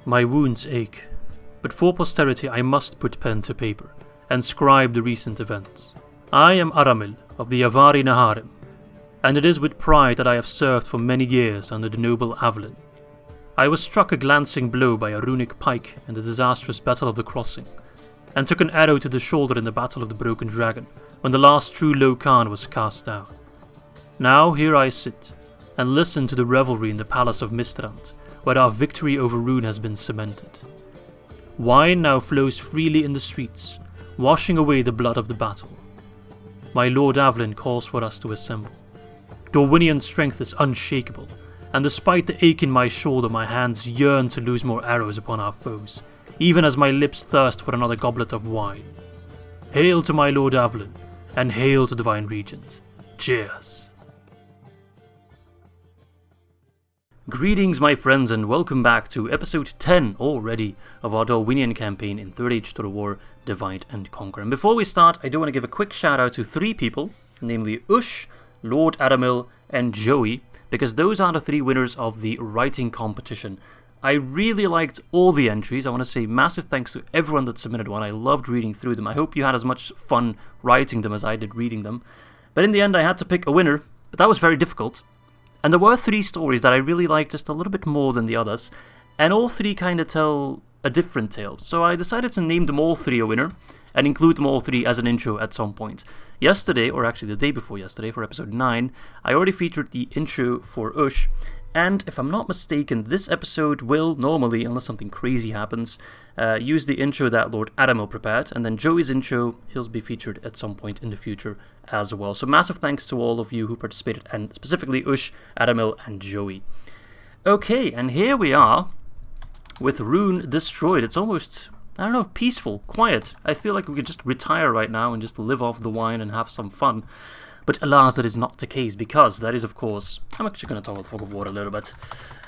My wounds ache, but for posterity I must put pen to paper and scribe the recent events. I am Aramil of the Avari Naharim, and it is with pride that I have served for many years under the noble Avl'yn. I was struck a glancing blow by a Rhunic pike in the disastrous Battle of the Crossing, and took an arrow to the shoulder in the Battle of the Broken Dragon when the last true Loke-Khan was cast down. Now here I sit, and listen to the revelry in the Palace of Mistrand, where our victory over Ruin has been cemented. Wine now flows freely in the streets, washing away the blood of the battle. My Lord Avl'yn calls for us to assemble. Dorwinion's strength is unshakable, and despite the ache in my shoulder, my hands yearn to lose more arrows upon our foes, even as my lips thirst for another goblet of wine. Hail to my Lord Avl'yn, and hail to Divine Regent. Cheers! Greetings my friends, and welcome back to episode 10 already of our Dorwinion campaign in Third Age Total War Divide and Conquer. And before we start, I do want to give a quick shout out to 3 people, namely Ush, Lord Aramil and Joey, because those are the 3 winners of the writing competition. I really liked all the entries. I want to say massive thanks to everyone that submitted one. I loved reading through them. I hope you had as much fun writing them as I did reading them. But in the end I had to pick a winner, but that was very difficult. And there were 3 stories that I really liked just a little bit more than the others, and all 3 kind of tell a different tale. So I decided to name them all 3 a winner, and include them all 3 as an intro at some point. Yesterday, or actually the day before yesterday, for episode 9, I already featured the intro for Ush, and if I'm not mistaken, this episode will normally, unless something crazy happens, use the intro that Lord Aramil prepared, and then Joey's intro, he'll be featured at some point in the future as well. So massive thanks to all of you who participated, and specifically Ush, Aramil, and Joey. Okay, and here we are with Rune destroyed. It's almost, I don't know, peaceful, quiet. I feel like we could just retire right now and just live off the wine and have some fun. But alas, that is not the case, because that is, of course, I'm actually going to talk about Fog of War a little bit.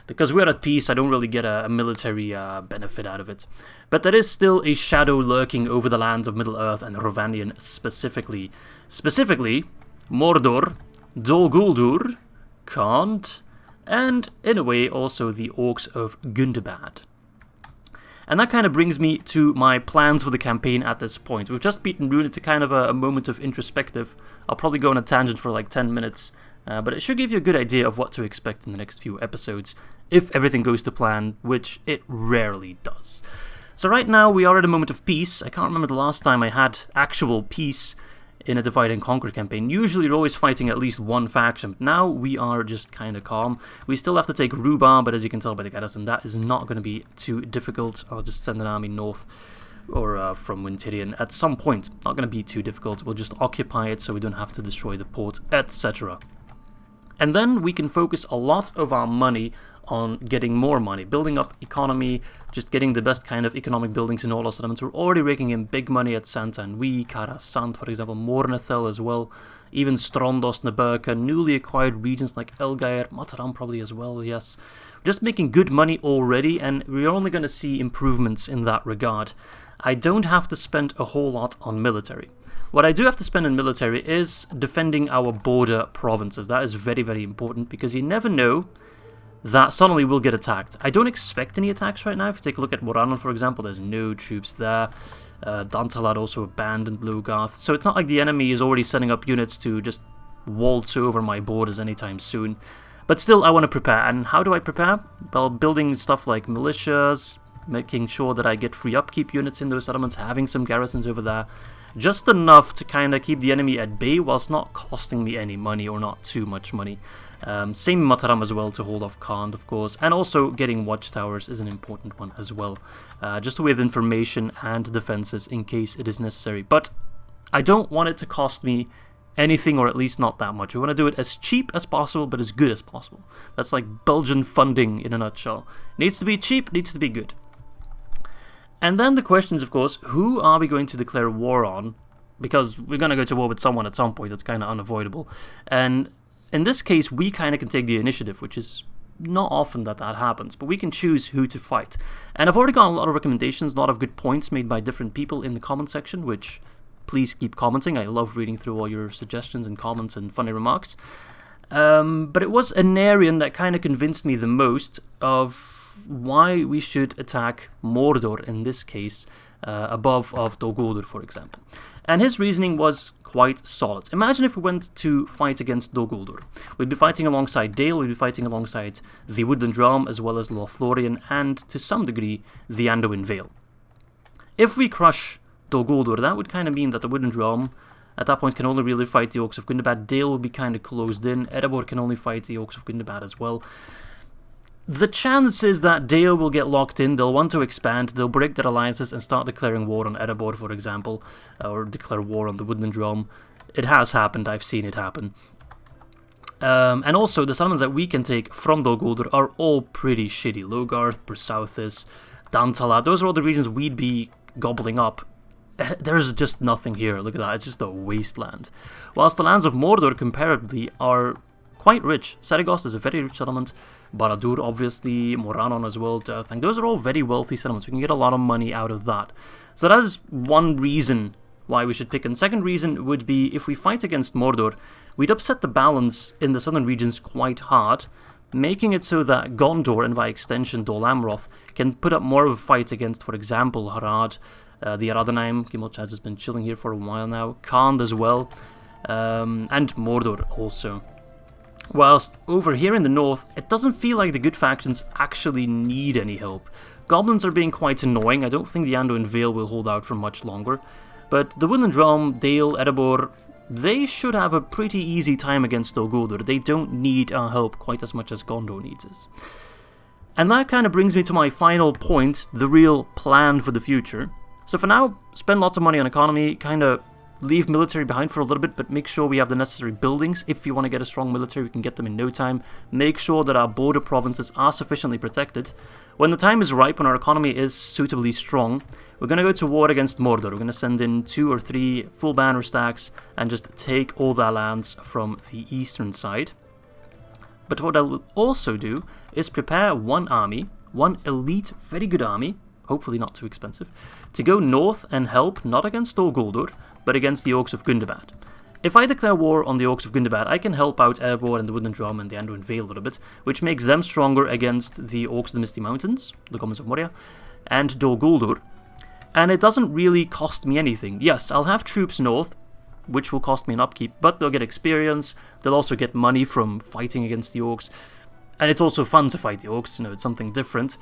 Because we're at peace, I don't really get a military benefit out of it. But there is still a shadow lurking over the lands of Middle-earth and Rovanion specifically. Specifically, Mordor, Dol Guldur, Khand, and, in a way, also the Orcs of Gundabad. And that kind of brings me to my plans for the campaign at this point. We've just beaten Ruin. It's a kind of a moment of introspective. I'll probably go on a tangent for like 10 minutes. But it should give you a good idea of what to expect in the next few episodes, if everything goes to plan, which it rarely does. So right now we are at a moment of peace. I can't remember the last time I had actual peace in a Divide and Conquer campaign. Usually you're always fighting at least one faction, but now we are just kind of calm. We still have to take Ruba, but as you can tell by the garrison, that is not going to be too difficult. I'll just send an army north, or from Wintirian at some point. Not going to be too difficult. We'll just occupy it so we don't have to destroy the port, etc. And then we can focus a lot of our money on getting more money, building up economy, just getting the best kind of economic buildings in all our settlements. We're already raking in big money at Santa and Karasant, for example, Mornethel as well, even Strondos, Naberka, newly acquired regions like Elgair, Mataram probably as well, yes. Just making good money already, and we're only going to see improvements in that regard. I don't have to spend a whole lot on military. What I do have to spend in military is defending our border provinces. That is very, very important, because you never know that suddenly we'll get attacked. I don't expect any attacks right now. If you take a look at Moranon, for example, there's no troops there. Dantalad also abandoned Logarth. So it's not like the enemy is already setting up units to just waltz over my borders anytime soon. But still, I want to prepare. And how do I prepare? Well, building stuff like militias, making sure that I get free upkeep units in those settlements, having some garrisons over there. Just enough to kind of keep the enemy at bay whilst not costing me any money, or not too much money. Same Mataram as well to hold off Khand, of course, and also getting watchtowers is an important one as well. Just a way of information and defenses in case it is necessary. But I don't want it to cost me anything, or at least not that much. We want to do it as cheap as possible, but as good as possible. That's like Belgian funding in a nutshell. Needs to be cheap, needs to be good. And then the question is, of course, who are we going to declare war on? Because we're going to go to war with someone at some point. That's kind of unavoidable. And in this case, we kind of can take the initiative, which is not often that happens. But we can choose who to fight. And I've already got a lot of recommendations, a lot of good points made by different people in the comment section, which please keep commenting. I love reading through all your suggestions and comments and funny remarks. But it was Anarian that kind of convinced me the most of of why we should attack Mordor in this case, above of Dol Guldur, for example. And his reasoning was quite solid. Imagine if we went to fight against Dol Guldur. We'd be fighting alongside Dale, we'd be fighting alongside the Woodland Realm, as well as Lothlorien, and to some degree, the Anduin Vale. If we crush Dol Guldur, that would kind of mean that the Woodland Realm at that point can only really fight the Orcs of Gundabad. Dale will be kind of closed in. Erebor can only fight the Orcs of Gundabad as well. The chances that Dale will get locked in, they'll want to expand, they'll break their alliances and start declaring war on Erebor, for example, or declare war on the Woodland Realm. It has happened, I've seen it happen. And also, the summons that we can take from Dol Guldur are all pretty shitty. Logarth, Brursauthis, Dantala, those are all the reasons we'd be gobbling up. There's just nothing here, look at that, it's just a wasteland. Whilst the lands of Mordor, comparably, are quite rich. Saragost is a very rich settlement. Barad-dûr, obviously, Morannon as well, Durthang. Those are all very wealthy settlements. We can get a lot of money out of that. So that is one reason why we should pick. And the second reason would be if we fight against Mordor, we'd upset the balance in the southern regions quite hard, making it so that Gondor, and by extension Dol Amroth, can put up more of a fight against, for example, Harad, the Ar-Adûnâim. Gimmelchaz has been chilling here for a while now. Khand as well, and Mordor also. Whilst over here in the north, it doesn't feel like the good factions actually need any help. Goblins are being quite annoying. I don't think the Anduin Vale will hold out for much longer. But the Woodland Realm, Dale, Erebor, they should have a pretty easy time against Dol Guldur. They don't need our help quite as much as Gondor needs us. And that kind of brings me to my final point, the real plan for the future. So for now, spend lots of money on economy, kind of leave military behind for a little bit, but make sure we have the necessary buildings. If you want to get a strong military, we can get them in no time. Make sure that our border provinces are sufficiently protected. When the time is ripe, when our economy is suitably strong, we're going to go to war against Mordor. We're going to send in 2 or 3 full banner stacks and just take all their lands from the eastern side. But what I will also do is prepare one army, one elite, very good army, hopefully not too expensive, to go north and help, not against Dol Guldur, but against the Orcs of Gundabad. If I declare war on the Orcs of Gundabad, I can help out Erebor and the Woodland Realm and the Anduin Vale a little bit, which makes them stronger against the Orcs of the Misty Mountains, the Goblins of Moria, and Dol Guldur. And it doesn't really cost me anything. Yes, I'll have troops north, which will cost me an upkeep, but they'll get experience, they'll also get money from fighting against the Orcs, and it's also fun to fight the Orcs, you know, it's something different.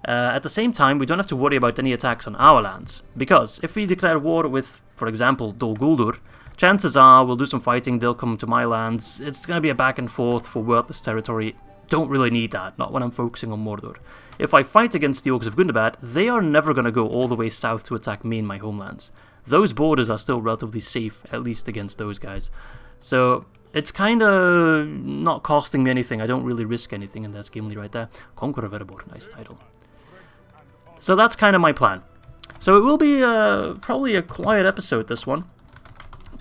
At the same time, we don't have to worry about any attacks on our lands, because if we declare war with, for example, Dol Guldur, chances are we'll do some fighting, they'll come to my lands, it's going to be a back and forth for worthless territory. Don't really need that, not when I'm focusing on Mordor. If I fight against the Orcs of Gundabad, they are never going to go all the way south to attack me in my homelands. Those borders are still relatively safe, at least against those guys. So it's kind of not costing me anything, I don't really risk anything, and that's Gimli right there. Conqueror of Erebor, nice title. So that's kind of my plan. So it will be probably a quiet episode, this one.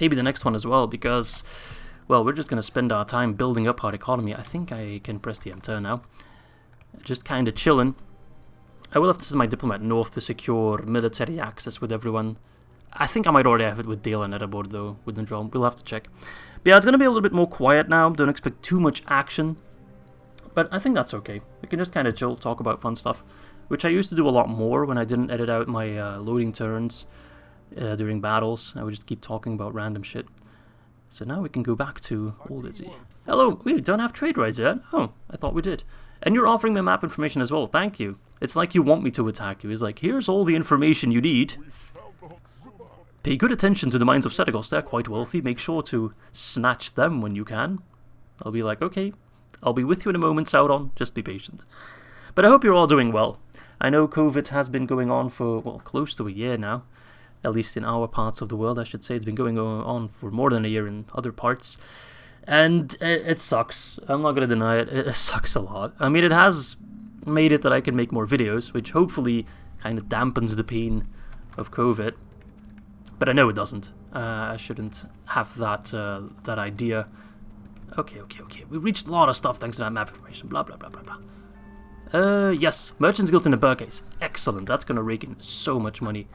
Maybe the next one as well, because, well, we're just going to spend our time building up our economy. I think I can press the enter now. Just kind of chilling. I will have to send my diplomat north to secure military access with everyone. I think I might already have it with Dale and Erebor, though, with the drone. We'll have to check. But yeah, it's going to be a little bit more quiet now. Don't expect too much action. But I think that's okay. We can just kind of chill, talk about fun stuff, which I used to do a lot more when I didn't edit out my loading turns during battles. I would just keep talking about random shit. So now we can go back to old Izzy. Hello, we don't have trade rights yet? Oh, I thought we did. And you're offering me map information as well, thank you. It's like you want me to attack you. It's like, here's all the information you need. Pay good attention to the mines of Saragost, they're quite wealthy. Make sure to snatch them when you can. I'll be like, okay, I'll be with you in a moment, Sauron, just be patient. But I hope you're all doing well. I know COVID has been going on for, well, close to a year now. At least in our parts of the world, I should say. It's been going on for more than a year in other parts. And it sucks. I'm not going to deny it. It sucks a lot. I mean, it has made it that I can make more videos, which hopefully kind of dampens the pain of COVID. But I know it doesn't. I shouldn't have that idea. Okay. We reached a lot of stuff thanks to that map information. Blah, blah, blah, blah, blah. Yes. Merchants Guild in the Barracks. Excellent. That's going to rake in so much money.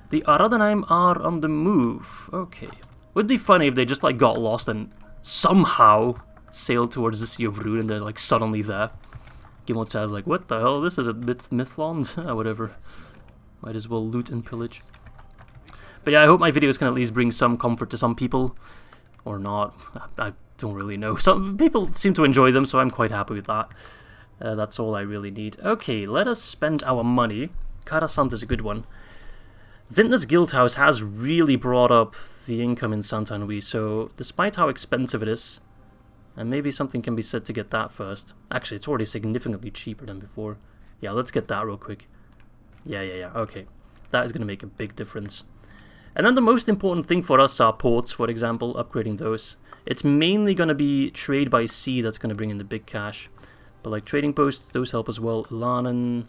The Ar-Adûnâim are on the move. Okay. Would be funny if they just, like, got lost and somehow sailed towards the Sea of Rhûn and they're, like, suddenly there. Gimmelchad's like, what the hell? This is a bit Mythland? Whatever. Might as well loot and pillage. But yeah, I hope my videos can at least bring some comfort to some people. Or not. I don't really know. Some people seem to enjoy them, so I'm quite happy with that. That's all I really need. Okay, let us spend our money. Karasant is a good one. Vintner's Guildhouse has really brought up the income in Saint-Anouilh, so despite how expensive it is, and maybe something can be said to get that first. Actually, it's already significantly cheaper than before. Yeah, let's get that real quick. Yeah, okay. That is going to make a big difference. And then the most important thing for us are ports, for example, upgrading those. It's mainly going to be trade by sea that's going to bring in the big cash. But like trading posts, those help as well. Lanen.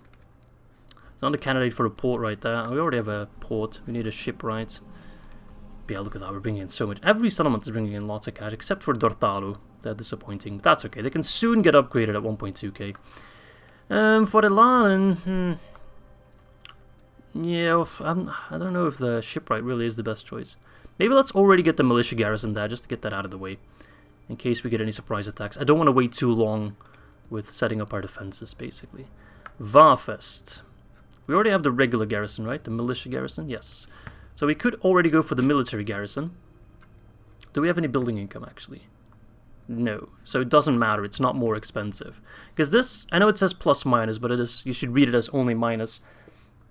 It's not a candidate for a port right there. We already have a port. We need a shipwright. But yeah, look at that. We're bringing in so much. Every settlement is bringing in lots of cash, except for Dortalo. They're disappointing. But that's okay. They can soon get upgraded at 1.2k. For the Lanen... Yeah, I don't know if the shipwright really is the best choice. Maybe let's already get the militia garrison there, just to get that out of the way. In case we get any surprise attacks. I don't want to wait too long with setting up our defenses, basically. Varfest. We already have the regular garrison, right? The militia garrison? Yes. So we could already go for the military garrison. Do we have any building income, actually? No. So it doesn't matter, it's not more expensive. Because this, I know it says plus minus, but it is. You should read it as only minus.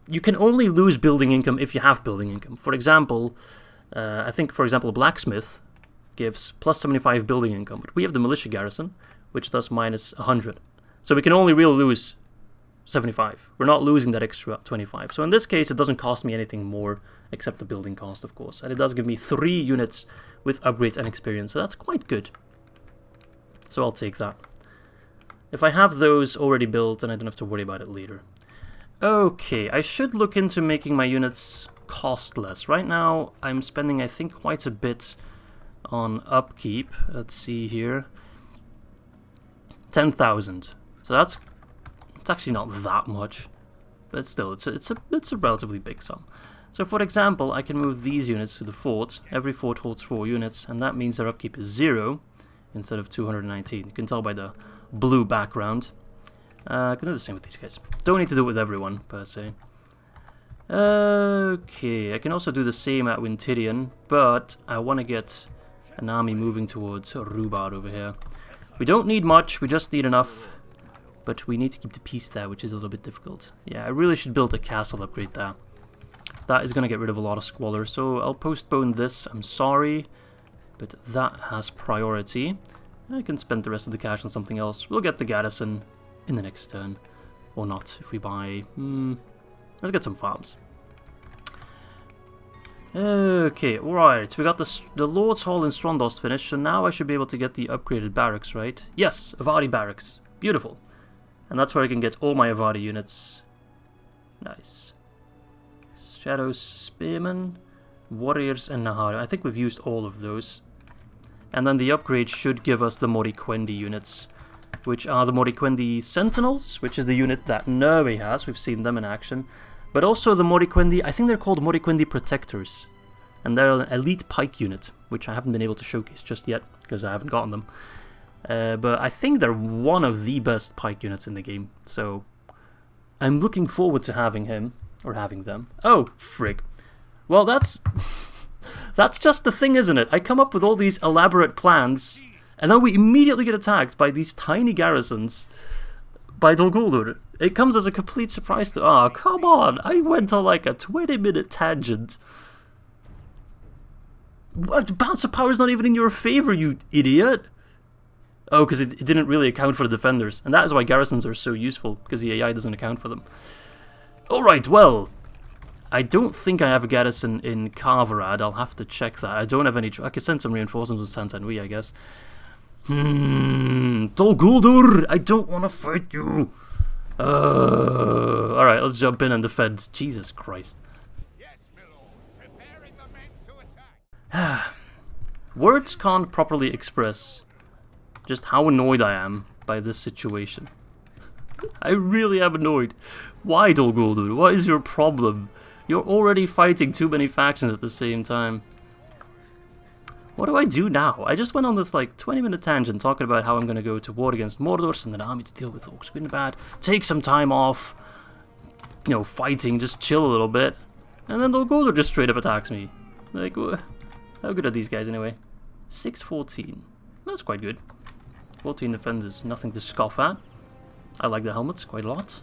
You can only lose building income if you have building income. For example, I think, for example, a blacksmith gives plus 75 building income. But we have the militia garrison, which does minus 100. So we can only really lose 75. We're not losing that extra 25. So in this case, it doesn't cost me anything more, except the building cost, of course. And it does give me 3 units with upgrades and experience. So that's quite good. So I'll take that. If I have those already built, then I don't have to worry about it later. Okay, I should look into making my units cost less. Right now, I'm spending, I think, quite a bit on upkeep. Let's see here. 10,000. So it's actually not that much, but still, it's a relatively big sum. So, for example, I can move these units to the fort. Every fort holds 4 units, and that means their upkeep is 0 instead of 219. You can tell by the blue background. I can do the same with these guys. Don't need to do it with everyone, per se. Okay, I can also do the same at Wintirian, but I want to get an army moving towards Rhubarb over here. We don't need much, we just need enough, but we need to keep the peace there, which is a little bit difficult. Yeah, I really should build a castle upgrade there. That is going to get rid of a lot of squalor, so I'll postpone this, I'm sorry, but that has priority. I can spend the rest of the cash on something else. We'll get the garrison in the next turn, or not, if we buy... let's get some farms. Okay, alright, we got the Lord's Hall in Strondost finished, so now I should be able to get the upgraded barracks, right? Yes, Avari Barracks. Beautiful. And that's where I can get all my Avari units. Nice. Shadows, Spearmen, Warriors, and Naharim. I think we've used all of those. And then the upgrade should give us the Moriquendi units, which are the Moriquendi Sentinels, which is the unit that Nerve has. We've seen them in action. But also the Moriquendi, I think they're called Moriquendi Protectors. And they're an elite pike unit, which I haven't been able to showcase just yet, because I haven't gotten them. But I think they're one of the best pike units in the game. So I'm looking forward to having him, or having them. Oh, frig. Well, that's just the thing, isn't it? I come up with all these elaborate plans, and then we immediately get attacked by these tiny garrisons by Dol Guldur. It comes as a complete surprise to... Oh, come on! I went on like a 20-minute tangent. What? Bounce of power is not even in your favor, you idiot! Oh, because it didn't really account for the defenders. And that is why garrisons are so useful, because the AI doesn't account for them. Alright, well... I don't think I have a garrison in Carverad. I'll have to check that. I don't have any... I could send some reinforcements with Saint-Anouilh, I guess. Dol Guldur! I don't want to fight you! Alright, let's jump in and defend. Jesus Christ. Yes, my lord. Preparing the men to attack. Words can't properly express just how annoyed I am by this situation. I really am annoyed. Why, Dol Guldur? What is your problem? You're already fighting too many factions at the same time. What do I do now? I just went on this like 20-minute tangent talking about how I'm going to go to war against Mordor, send an army to deal with Orcs, take some time off, you know, fighting, just chill a little bit, and then Dol just straight up attacks me. Like, how good are these guys anyway? 6-14. That's quite good. 14 defense is nothing to scoff at. I like the helmets quite a lot.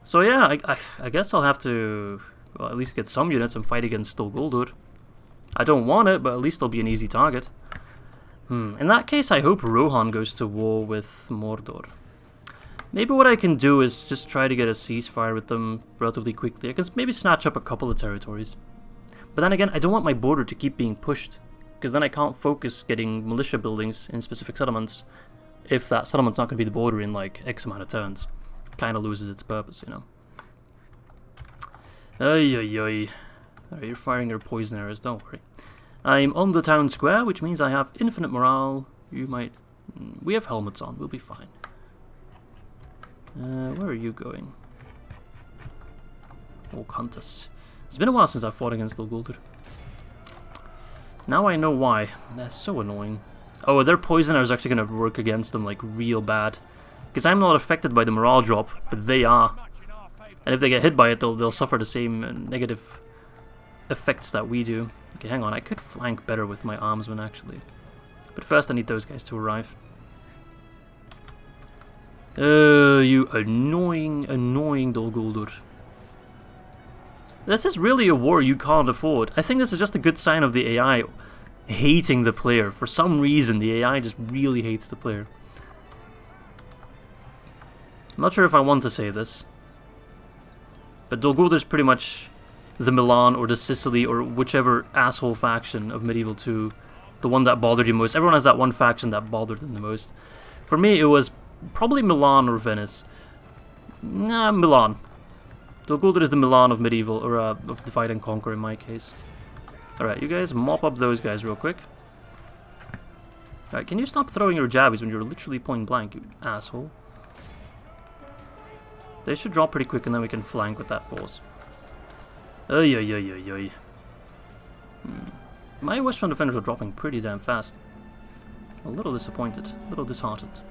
So yeah, I guess I'll have to, well, at least get some units and fight against Dol. I don't want it, but at least they'll be an easy target. In that case, I hope Rohan goes to war with Mordor. Maybe what I can do is just try to get a ceasefire with them relatively quickly. I can maybe snatch up a couple of territories. But then again, I don't want my border to keep being pushed, because then I can't focus getting militia buildings in specific settlements if that settlement's not going to be the border in like X amount of turns. Kind of loses its purpose, you know. Ay ay ay. Alright, you're firing your poison arrows, don't worry. I'm on the town square, which means I have infinite morale. You might... We have helmets on, we'll be fine. Where are you going? Oh, Hunters. It's been a while since I fought against Dol. Now I know why. That's so annoying. Oh, their poison arrow is actually going to work against them like real bad. Because I'm not affected by the morale drop, but they are. And if they get hit by it, they'll suffer the same negative effects that we do. Okay, hang on, I could flank better with my armsmen actually. But first I need those guys to arrive. You annoying Dol. This is really a war you can't afford. I think this is just a good sign of the AI hating the player. For some reason, the AI just really hates the player. I'm not sure if I want to say this, but Dol is pretty much the Milan or the Sicily or whichever asshole faction of Medieval 2, the one that bothered you most. Everyone has that one faction that bothered them the most. For me, it was probably Milan or Venice. Nah, Milan. Dol is the Milan of Medieval, or of Divide and Conquer in my case. Alright, you guys mop up those guys real quick. Alright, can you stop throwing your jabbies when you're literally point blank, you asshole? They should drop pretty quick and then we can flank with that force. Oy oy oy oy oy. My Western defenders are dropping pretty damn fast. A little disappointed, a little disheartened.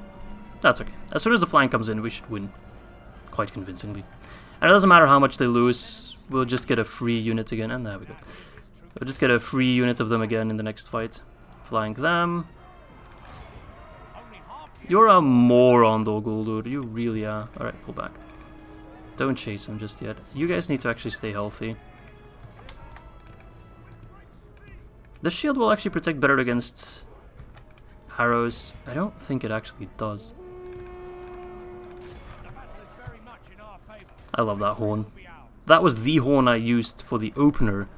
That's okay. As soon as the flank comes in, we should win. Quite convincingly. And it doesn't matter how much they lose, we'll just get a free unit again, and there we go. We'll just get a free unit of them again in the next fight. Flank them. You're a moron, Dol, you really are. Alright, pull back. Don't chase him just yet. You guys need to actually stay healthy. The shield will actually protect better against arrows. I don't think it actually does. I love that horn. That was the horn I used for the opener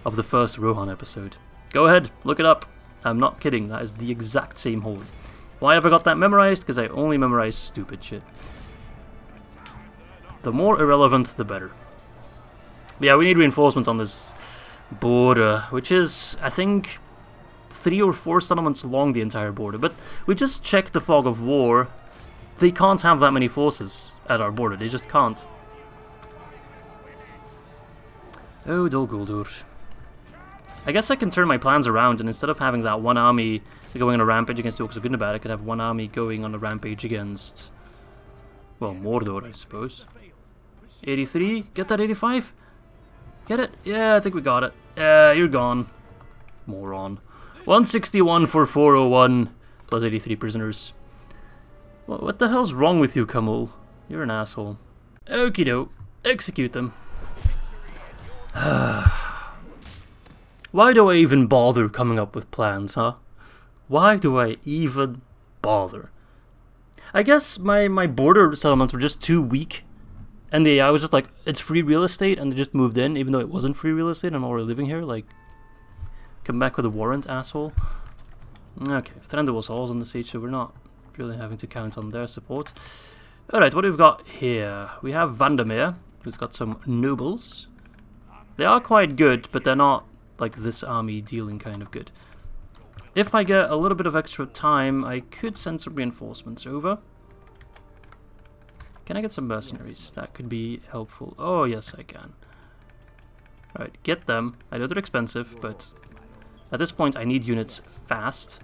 of the first Rohan episode. Go ahead, look it up. I'm not kidding, that is the exact same horn. Why have I got that memorized? Because I only memorize stupid shit. The more irrelevant, the better. But yeah, we need reinforcements on this border, which is, I think, 3 or 4 settlements along the entire border. But we just checked the Fog of War. They can't have that many forces at our border, they just can't. Oh, Dol. I guess I can turn my plans around, and instead of having that one army going on a rampage against the Orcs of Gundabad, I could have one army going on a rampage against, well, Mordor, I suppose. 83? Get that 85? Get it? Yeah, I think we got it. Yeah, you're gone. Moron. 161 for 401, plus 83 prisoners. What the hell's wrong with you, Kamul? You're an asshole. Okie doke. Execute them. Why do I even bother coming up with plans, huh? Why do I even bother? I guess my border settlements were just too weak, and the AI was just like, it's free real estate, and they just moved in, even though it wasn't free real estate, I'm already living here, like, come back with a warrant, asshole. Okay, Thranduil's Hall's on the siege, so we're not really having to count on their support. Alright, what do we've got here? We have Vandermeer, who's got some nobles. They are quite good, but they're not like this army dealing kind of good. If I get a little bit of extra time, I could send some reinforcements over. Can I get some mercenaries? That could be helpful. Oh, yes, I can. Alright, get them. I know they're expensive, but At this point, I need units fast.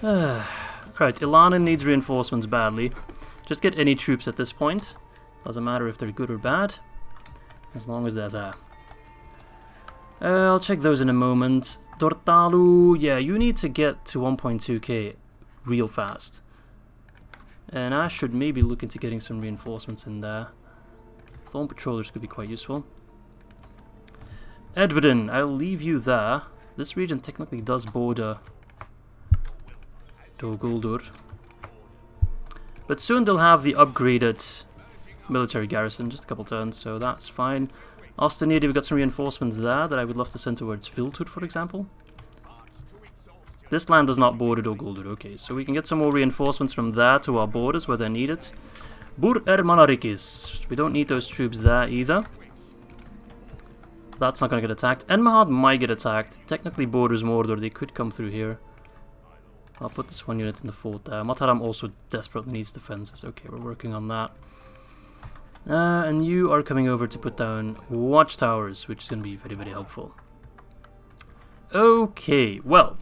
Alright, Ilanin needs reinforcements badly. Just get any troops at this point. Doesn't matter if they're good or bad, as long as they're there. I'll check those in a moment. Dortalu, yeah, you need to get to 1.2k real fast. And I should maybe look into getting some reinforcements in there. Thorn patrollers could be quite useful. Edwardin, I'll leave you there. This region technically does border Dol Guldur. But soon they'll have the upgraded military garrison, just a couple turns, so that's fine. Osteniri, we've got some reinforcements there that I would love to send towards Viltur, for example. This land does not border Dol Guldur, okay, so we can get some more reinforcements from there to our borders where they're needed. Bur Ermanarikis, we don't need those troops there either. That's not going to get attacked. Enmahad might get attacked. Technically borders Mordor, they could come through here. I'll put this one unit in the fort there. Mataram also desperately needs defenses. Okay, we're working on that. And you are coming over to put down watchtowers, which is going to be very, very helpful. Okay, well.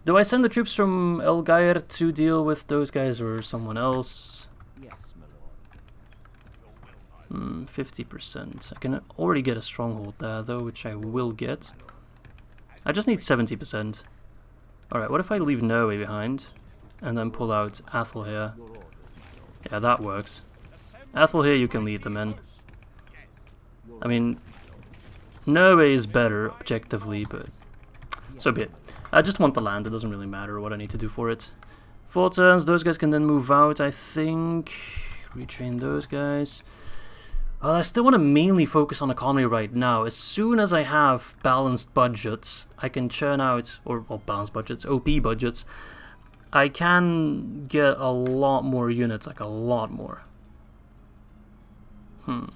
Do I send the troops from Elgair to deal with those guys or someone else? Yes, my lord. 50%. I can already get a stronghold there, though, which I will get. I just need 70%. Alright, what if I leave Norway behind and then pull out Athel here? Yeah, that works. Athel here, you can lead them in. I mean, Norway is better objectively, but so be it. I just want the land, it doesn't really matter what I need to do for it. 4 turns, those guys can then move out, I think. Retrain those guys. Well, I still want to mainly focus on economy right now. As soon as I have balanced budgets, I can churn out, or well, balanced budgets, OP budgets, I can get a lot more units, like a lot more. I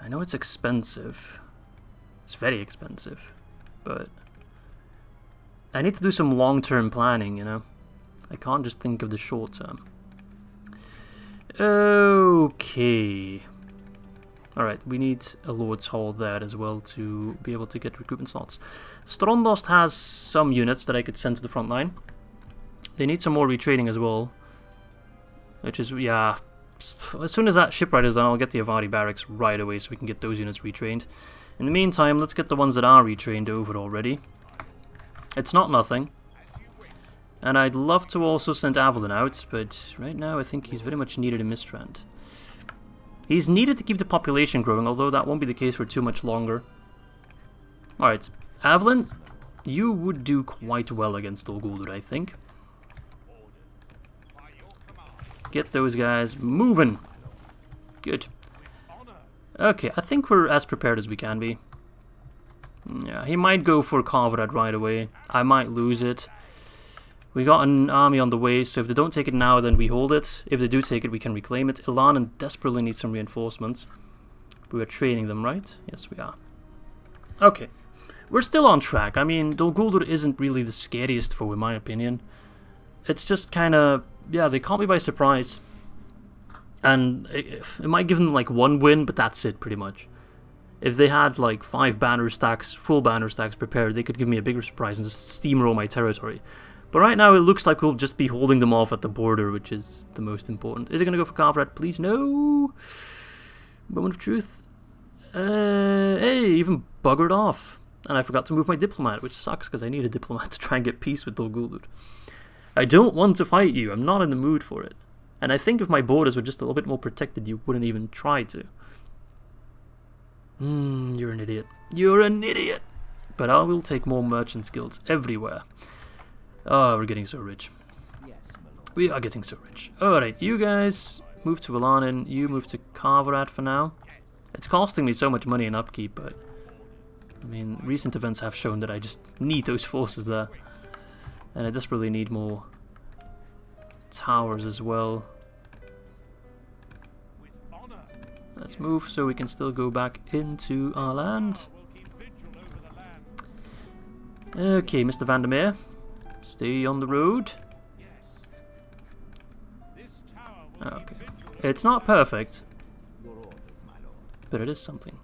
know it's expensive. It's very expensive, but I need to do some long-term planning, you know? I can't just think of the short term. Okay. Alright, we need a Lord's Hall there as well to be able to get recruitment slots. Strondost has some units that I could send to the front line. They need some more retraining as well. Which is, yeah. As soon as that shipwright is done, I'll get the Avari Barracks right away so we can get those units retrained. In the meantime, let's get the ones that are retrained over already. It's not nothing. And I'd love to also send Avl'yn out, but right now I think he's very much needed in Mistrand. He's needed to keep the population growing, although that won't be the case for too much longer. Alright, Avl'yn, you would do quite well against Dol Guldur, I think. Get those guys moving. Good. Okay, I think we're as prepared as we can be. Yeah, he might go for Kavrad right away. I might lose it. We got an army on the way, so if they don't take it now, then we hold it. If they do take it, we can reclaim it. Ilanin desperately needs some reinforcements. We are training them, right? Yes, we are. Okay. We're still on track. I mean, Dol Guldur isn't really the scariest foe, in my opinion. It's just kind of, yeah, they caught me by surprise. And it might give them, like, 1 win, but that's it, pretty much. If they had, like, 5 banner stacks, full banner stacks prepared, they could give me a bigger surprise and just steamroll my territory. But right now it looks like we'll just be holding them off at the border, which is the most important. Is it going to go for Kavrad? Please, no! Moment of truth. Hey, even buggered off. And I forgot to move my diplomat, which sucks because I need a diplomat to try and get peace with Dol Guldur. I don't want to fight you. I'm not in the mood for it. And I think if my borders were just a little bit more protected, you wouldn't even try to. You're an idiot. You're an idiot! But I will take more merchant guilds everywhere. Oh, we're getting so rich. Yes, my lord. We are getting so rich. Alright, you guys move to Ilanin. You move to Kavrad for now. It's costing me so much money in upkeep, but I mean, recent events have shown that I just need those forces there. And I desperately need more towers as well. Let's move so we can still go back into our land. Okay, Mr. Vandermeer. Stay on the road. Okay. It's not perfect, but it is something.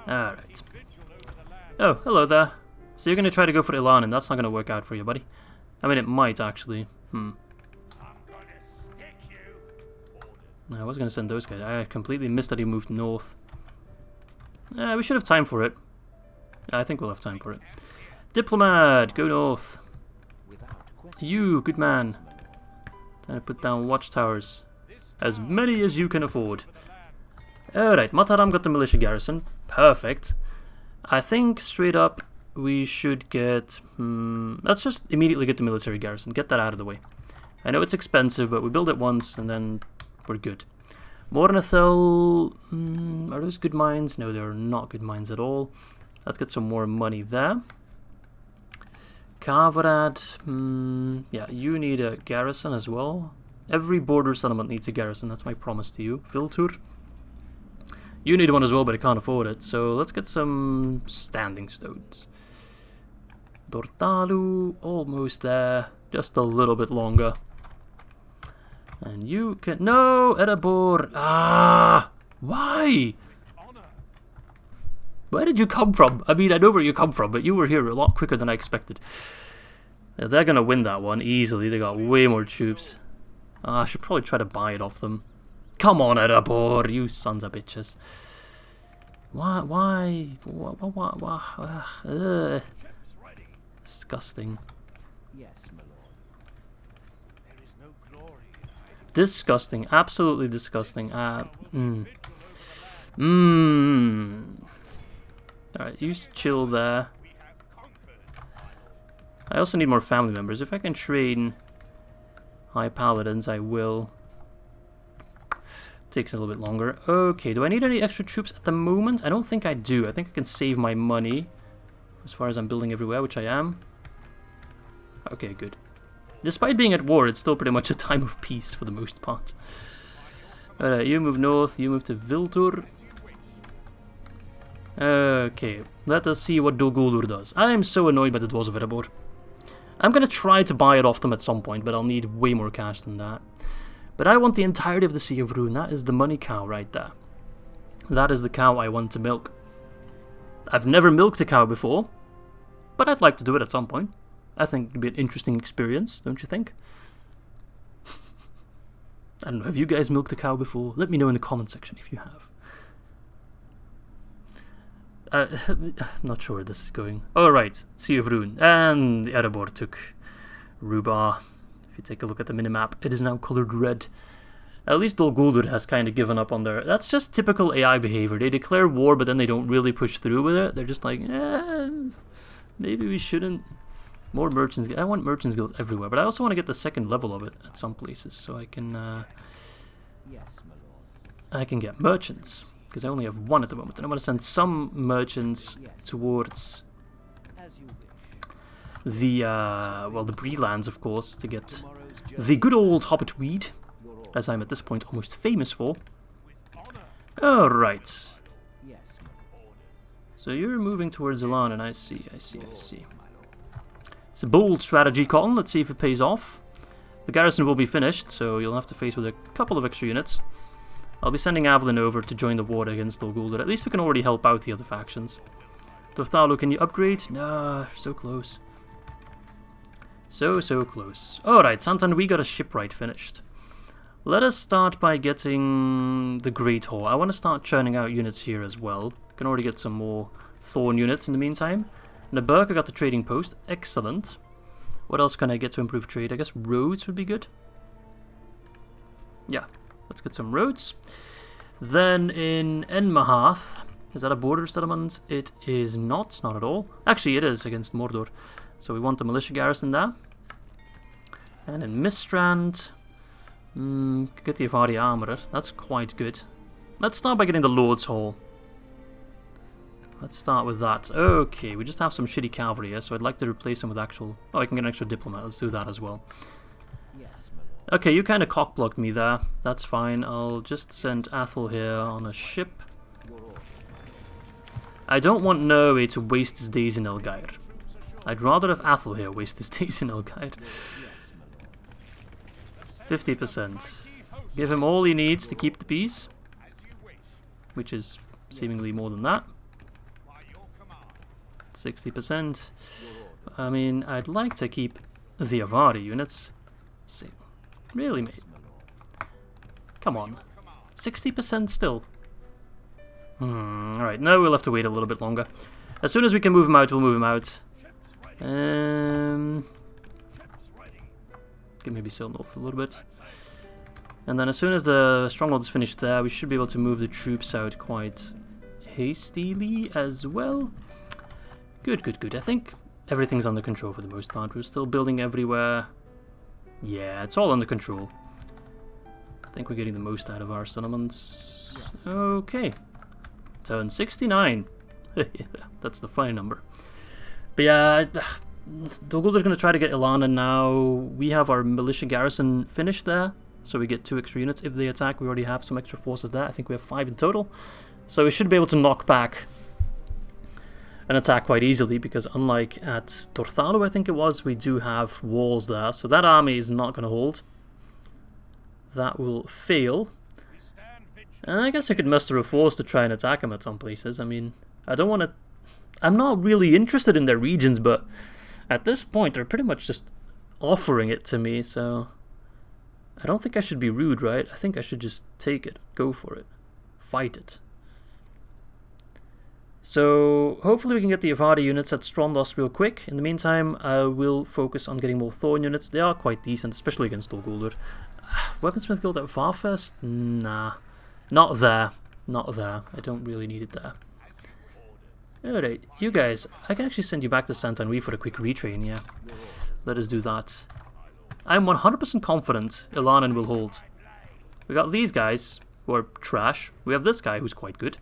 Alright. Oh, hello there. So you're going to try to go for Ilan, and that's not going to work out for you, buddy. I mean, it might, actually. I was going to send those guys. I completely missed that he moved north. We should have time for it. I think we'll have time for it. Diplomat, go north. You, good man. Time to put down watchtowers. As many as you can afford. Alright, Mataram got the militia garrison. Perfect. I think straight up we should get... let's just immediately get the military garrison. Get that out of the way. I know it's expensive, but we build it once and then we're good. Mornathel... are those good mines? No, they're not good mines at all. Let's get some more money there. Kavarad... yeah, you need a garrison as well. Every border settlement needs a garrison. That's my promise to you. Filtur. You need one as well, but I can't afford it. So let's get some standing stones. Dortalu, almost there. Just a little bit longer. And you can... No! Erebor! Ah! Why? Where did you come from? I mean, I know where you come from, but you were here a lot quicker than I expected. Yeah, they're gonna win that one easily. They got way more troops. I should probably try to buy it off them. Come on, Erebor, you sons of bitches. Why? Disgusting. Disgusting, absolutely disgusting. Alright, you chill there. I also need more family members. If I can train high paladins, I will. Takes a little bit longer. Okay, do I need any extra troops at the moment? I don't think I do. I think I can save my money as far as I'm building everywhere, which I am. Okay, good. Despite being at war, it's still pretty much a time of peace for the most part. Alright, you move north, you move to Viltur. Okay, let us see what Dol Guldur does. I am so annoyed by the Dwarves of Erebor. I'm gonna try to buy it off them at some point, but I'll need way more cash than that. But I want the entirety of the Sea of Rhûn. That is the money cow right there. That is the cow I want to milk. I've never milked a cow before, but I'd like to do it at some point. I think it'd be an interesting experience, don't you think? I don't know, have you guys milked a cow before? Let me know in the comment section if you have. I'm not sure where this is going. Alright, Sea of Rhûn. And Erebor took Ruba. If you take a look at the minimap, it is now colored red. At least Dol Guldur has kind of given up on their... That's just typical AI behavior. They declare war, but then they don't really push through with it. They're just like, maybe we shouldn't. More Merchants Guild. I want Merchants Guild everywhere, but I also want to get the second level of it at some places, so I can get merchants, because I only have one at the moment, and I want to send some merchants towards the well, the Bree lands, of course, to get the good old Hobbit weed, as I'm at this point almost famous for. Alright. So you're moving towards Elan, and I see. It's a bold strategy, Cotton. Let's see if it pays off. The garrison will be finished, so you'll have to face with a couple of extra units. I'll be sending Avl'yn over to join the war against Dol Guldur. At least we can already help out the other factions. Dorthalu, can you upgrade? Nah, so close. So close. Alright, Santan, we got a shipwright finished. Let us start by getting the Great Hall. I want to start churning out units here as well. Can already get some more Thorn units in the meantime. Naburka got the trading post. Excellent. What else can I get to improve trade? I guess roads would be good. Yeah, let's get some roads. Then in Enmahath, is that a border settlement? It is not at all. Actually, it is against Mordor. So we want the militia garrison there. And in Mistrand, get the Avari armorer. That's quite good. Let's start by getting the Lord's Hall. Let's start with that. Okay, we just have some shitty cavalry here, so I'd like to replace them with actual... Oh, I can get an extra diplomat. Let's do that as well. Okay, you kind of cockblocked me there. That's fine. I'll just send Athel here on a ship. I don't want Norway to waste his days in Elgair. I'd rather have Athel here waste his days in Elgair. 50%. Give him all he needs to keep the peace. Which is seemingly more than that. 60%. I mean, I'd like to keep the Avari units. Let's see. Really, mate? Come on. 60% still. Alright, now we'll have to wait a little bit longer. As soon as we can move him out, we'll move him out. Get maybe sail north a little bit. And then as soon as the stronghold is finished there, we should be able to move the troops out quite hastily as well. Good, good, good. I think everything's under control for the most part. We're still building everywhere. Yeah, it's all under control. I think we're getting the most out of our settlements. Okay. Turn 69. That's the funny number. But yeah, Dol-Guldur going to try to get Ilana now. We have our militia garrison finished there. So we get 2 extra units. If they attack, we already have some extra forces there. I think we have 5 in total. So we should be able to knock back an attack quite easily, because unlike at Dorthalu, I think it was, we do have walls there. So that army is not going to hold. That will fail. And I guess I could muster a force to try and attack them at some places. I mean, I don't want to... I'm not really interested in their regions, but at this point they're pretty much just offering it to me, so... I don't think I should be rude, right? I think I should just take it, go for it, fight it. So hopefully we can get the Avari units at Strondos real quick. In the meantime, I will focus on getting more Thorn units. They are quite decent, especially against Dol-Guldur. Weaponsmith Guild at Varfest? Nah, not there. Not there. I don't really need it there. Alright, you guys, I can actually send you back to Santanri for a quick retrain, yeah. Let us do that. I'm 100% confident Ilanan will hold. We got these guys, who are trash. We have this guy, who's quite good.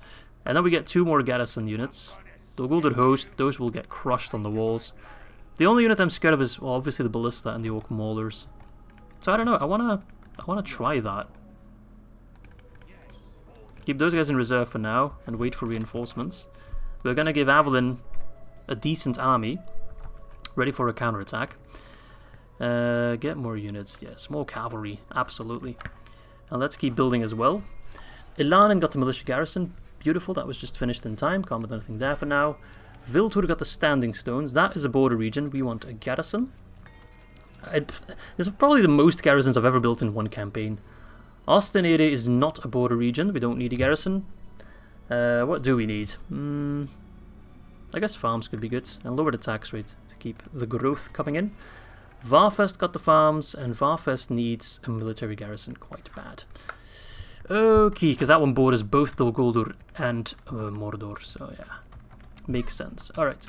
And then we get 2 more garrison units. Dol-Guldur Host, those will get crushed on the walls. The only unit I'm scared of is, well, obviously the Ballista and the Orc Maulers. So I don't know, I wanna try that. Keep those guys in reserve for now, and wait for reinforcements. We're gonna give Avl'yn a decent army, ready for a counterattack. Get more units, yes, more cavalry, absolutely. And let's keep building as well. Ilanan got the militia garrison, beautiful, that was just finished in time, can't do anything there for now. Viltur got the standing stones, that is a border region, we want a garrison. This is probably the most garrisons I've ever built in one campaign. Ostenere is not a border region, we don't need a garrison. What do we need? I guess farms could be good, and lower the tax rate to keep the growth coming in. Varfest got the farms, and Varfest needs a military garrison quite bad. Okay, because that one borders both Dol-Guldur and Mordor, so yeah. Makes sense. Alright.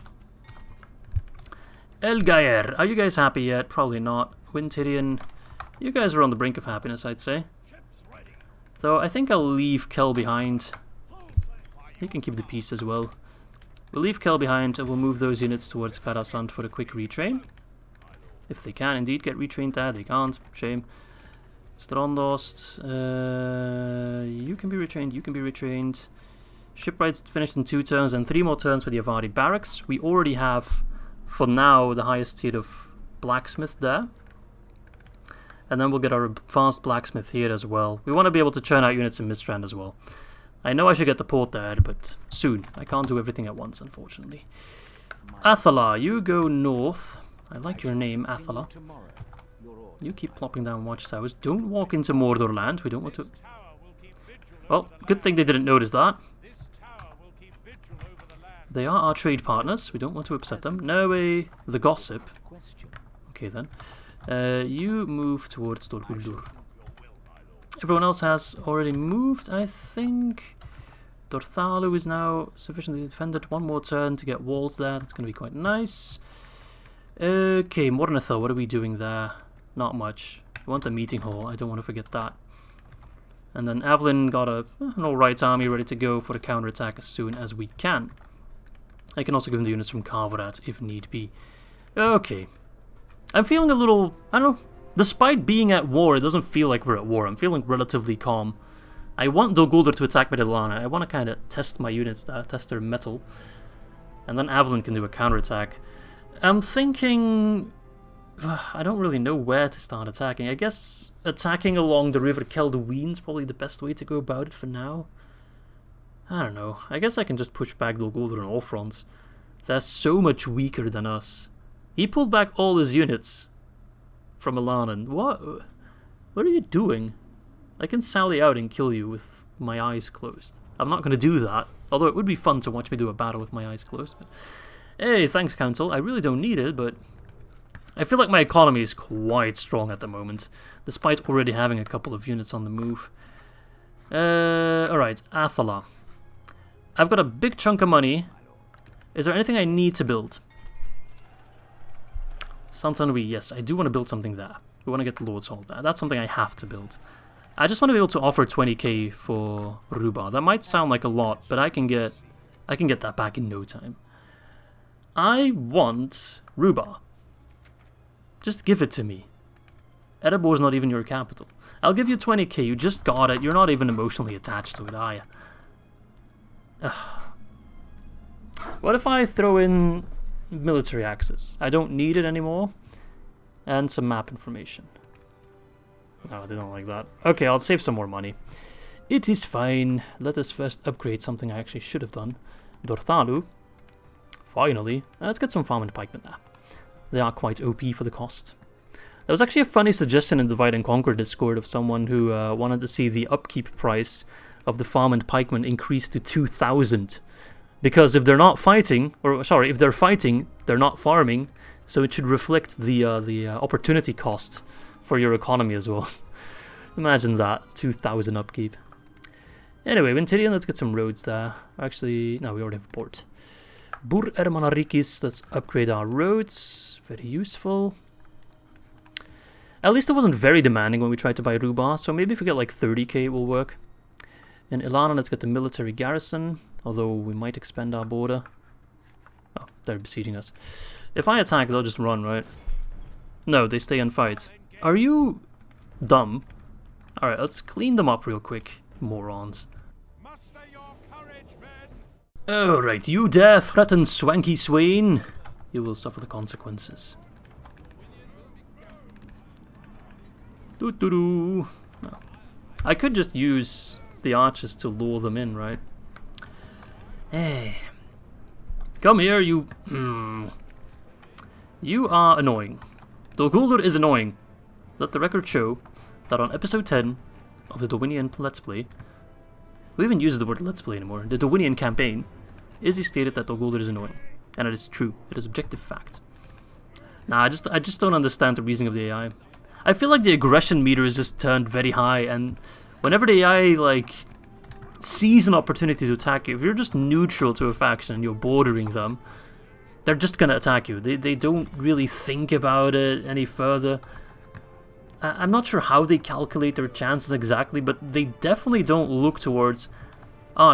Elgaer, are you guys happy yet? Probably not. Wintirian, you guys are on the brink of happiness, I'd say. Though I think I'll leave Kel behind. He can keep the peace as well. We'll leave Kel behind, and we'll move those units towards Karasant for a quick retrain. If they can indeed get retrained there, they can't. Shame. Strondost, you can be retrained, you can be retrained. Shipwrights finished in 2 turns and 3 more turns for the Avari Barracks. We already have, for now, the highest tier of blacksmith there. And then we'll get our advanced blacksmith here as well. We want to be able to churn out units in Mistrand as well. I know I should get the port there, but soon. I can't do everything at once, unfortunately. Athala, you go north. I like your name, Athala. You keep plopping down watchtowers. Don't walk into Mordor land. We don't want to... Well, good thing they didn't notice that. They are our trade partners. We don't want to upset them. No way. The gossip. Okay, then. You move towards Dol-Guldur. Everyone else has already moved, I think. Dorthalu is now sufficiently defended. 1 more turn to get walls there. That's going to be quite nice. Okay, Mornithal, what are we doing there? Not much. We want the meeting hall, I don't want to forget that. And then Avl'yn got an alright army ready to go for the counterattack as soon as we can. I can also give him the units from Karvorat if need be. Okay. I'm feeling a little, I don't know, despite being at war, it doesn't feel like we're at war. I'm feeling relatively calm. I want Dol-Guldur to attack Medellana. I want to kind of test my units there, test their metal. And then Avl'yn can do a counterattack. I'm thinking... I don't really know where to start attacking. I guess attacking along the river Kelduin is probably the best way to go about it for now. I don't know. I guess I can just push back Dol-Guldur on all fronts. They're so much weaker than us. He pulled back all his units from Ilanan. What are you doing? I can sally out and kill you with my eyes closed. I'm not going to do that, although it would be fun to watch me do a battle with my eyes closed. But, hey, thanks, Council. I really don't need it, but I feel like my economy is quite strong at the moment, despite already having a couple of units on the move. Alright, Athala. I've got a big chunk of money. Is there anything I need to build? Santanui, yes, I do want to build something there. We want to get Lord's Hall there. That's something I have to build. I just want to be able to offer 20k for Ruba. That might sound like a lot, but I can get that back in no time. I want Ruba. Just give it to me. Erebor's not even your capital. I'll give you 20k, you just got it. You're not even emotionally attached to it, are you? What if I throw in military access? I don't need it anymore. And some map information. No, they don't like that. Okay, I'll save some more money. It is fine. Let us first upgrade something I actually should have done. Dorthalu. Finally. Let's get some farm and pikemen there. They are quite OP for the cost. There was actually a funny suggestion in Divide and Conquer Discord of someone who wanted to see the upkeep price of the farm and pikemen increase to 2,000. Because if they're not fighting, or sorry, if they're fighting, they're not farming, so it should reflect the opportunity cost for your economy as well. Imagine that, 2,000 upkeep. Anyway, Wintidian, let's get some roads there. Actually, no, we already have a port. Bur Ermanarikis, let's upgrade our roads. Very useful. At least it wasn't very demanding when we tried to buy Ruba, so maybe if we get like 30k it will work. In Ilana, let's get the military garrison, although we might expand our border. Oh, they're besieging us. If I attack, they'll just run, right? No, they stay and fight. Are you dumb? Alright, let's clean them up real quick, morons. Muster your courage, men. Alright, you dare threaten Swanky Swain? You will suffer the consequences. Doo-doo-doo. No. I could just use the archers to lure them in, right? Hey. Come here, you... You are annoying. Dol is annoying. Let the record show that on episode 10 of the Dorwinion Let's Play, we even use the word Let's Play anymore, the Dorwinion campaign, Izzy stated that Dol is annoying. And it is true. It is objective fact. Nah, I just don't understand the reasoning of the AI. I feel like the aggression meter is just turned very high, and whenever the AI, like, sees an opportunity to attack you, if you're just neutral to a faction and you're bordering them, they're just gonna attack you. They don't really think about it any further. I'm not sure how they calculate their chances exactly, but they definitely don't look towards,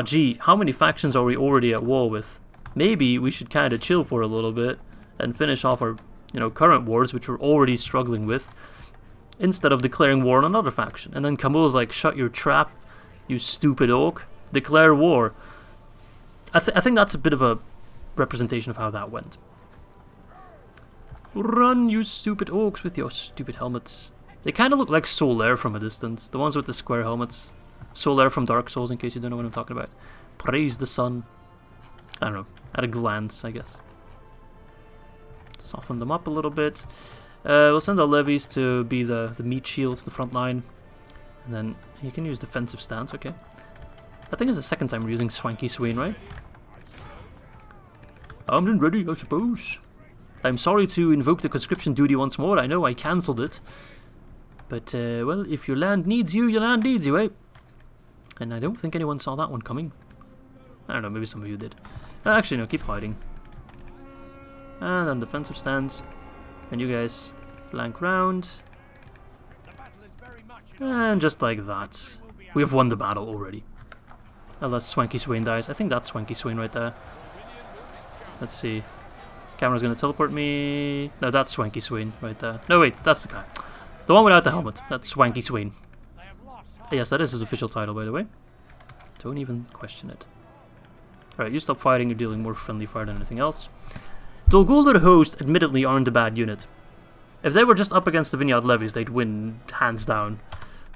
gee, how many factions are we already at war with? Maybe we should kind of chill for a little bit and finish off our, current wars, which we're already struggling with, instead of declaring war on another faction. And then Kamul's like, shut your trap, you stupid orc. Declare war. I think that's a bit of a representation of how that went. Run, you stupid orcs with your stupid helmets. They kind of look like Solaire from a distance. The ones with the square helmets. Solaire from Dark Souls, in case you don't know what I'm talking about. Praise the sun. I don't know. At a glance, I guess. Soften them up a little bit. We'll send our levies to be the meat shields, the front line. And then you can use defensive stance, okay. I think it's the second time we're using Swanky Swain, right? Armed and ready, I suppose. I'm sorry to invoke the conscription duty once more. I know I cancelled it. But, well, if your land needs you, your land needs you, eh? And I don't think anyone saw that one coming. I don't know, maybe some of you did. Actually, no, keep fighting. And then defensive stance. And you guys flank round. And just like that. We have won the battle already. Unless Swanky Swain dies. I think that's Swanky Swain right there. Let's see. Camera's gonna teleport me. No, that's Swanky Swain right there. No, wait, that's the guy. The one without the helmet. That's Swanky Swain. Yes, that is his official title, by the way. Don't even question it. Alright, you stop fighting. You're dealing more friendly fire than anything else. Dol Guldur host admittedly aren't a bad unit. If they were just up against the Vineyard levies, they'd win hands down.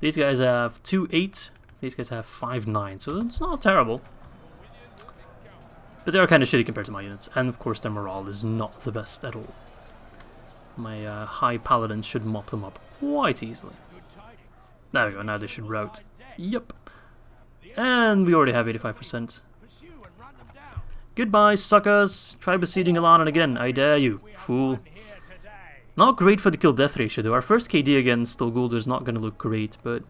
These guys have 2-8. These guys have 5-9. So it's not terrible. But they are kind of shitty compared to my units, and of course their morale is not the best at all. My high paladins should mop them up quite easily. There we go, now they should rout. Yep. And we already have 85%. Goodbye, suckers! Try besieging Alanan again, I dare you, fool. Not great for the kill-death ratio though. Our first KD against Dol Guldur is not going to look great, but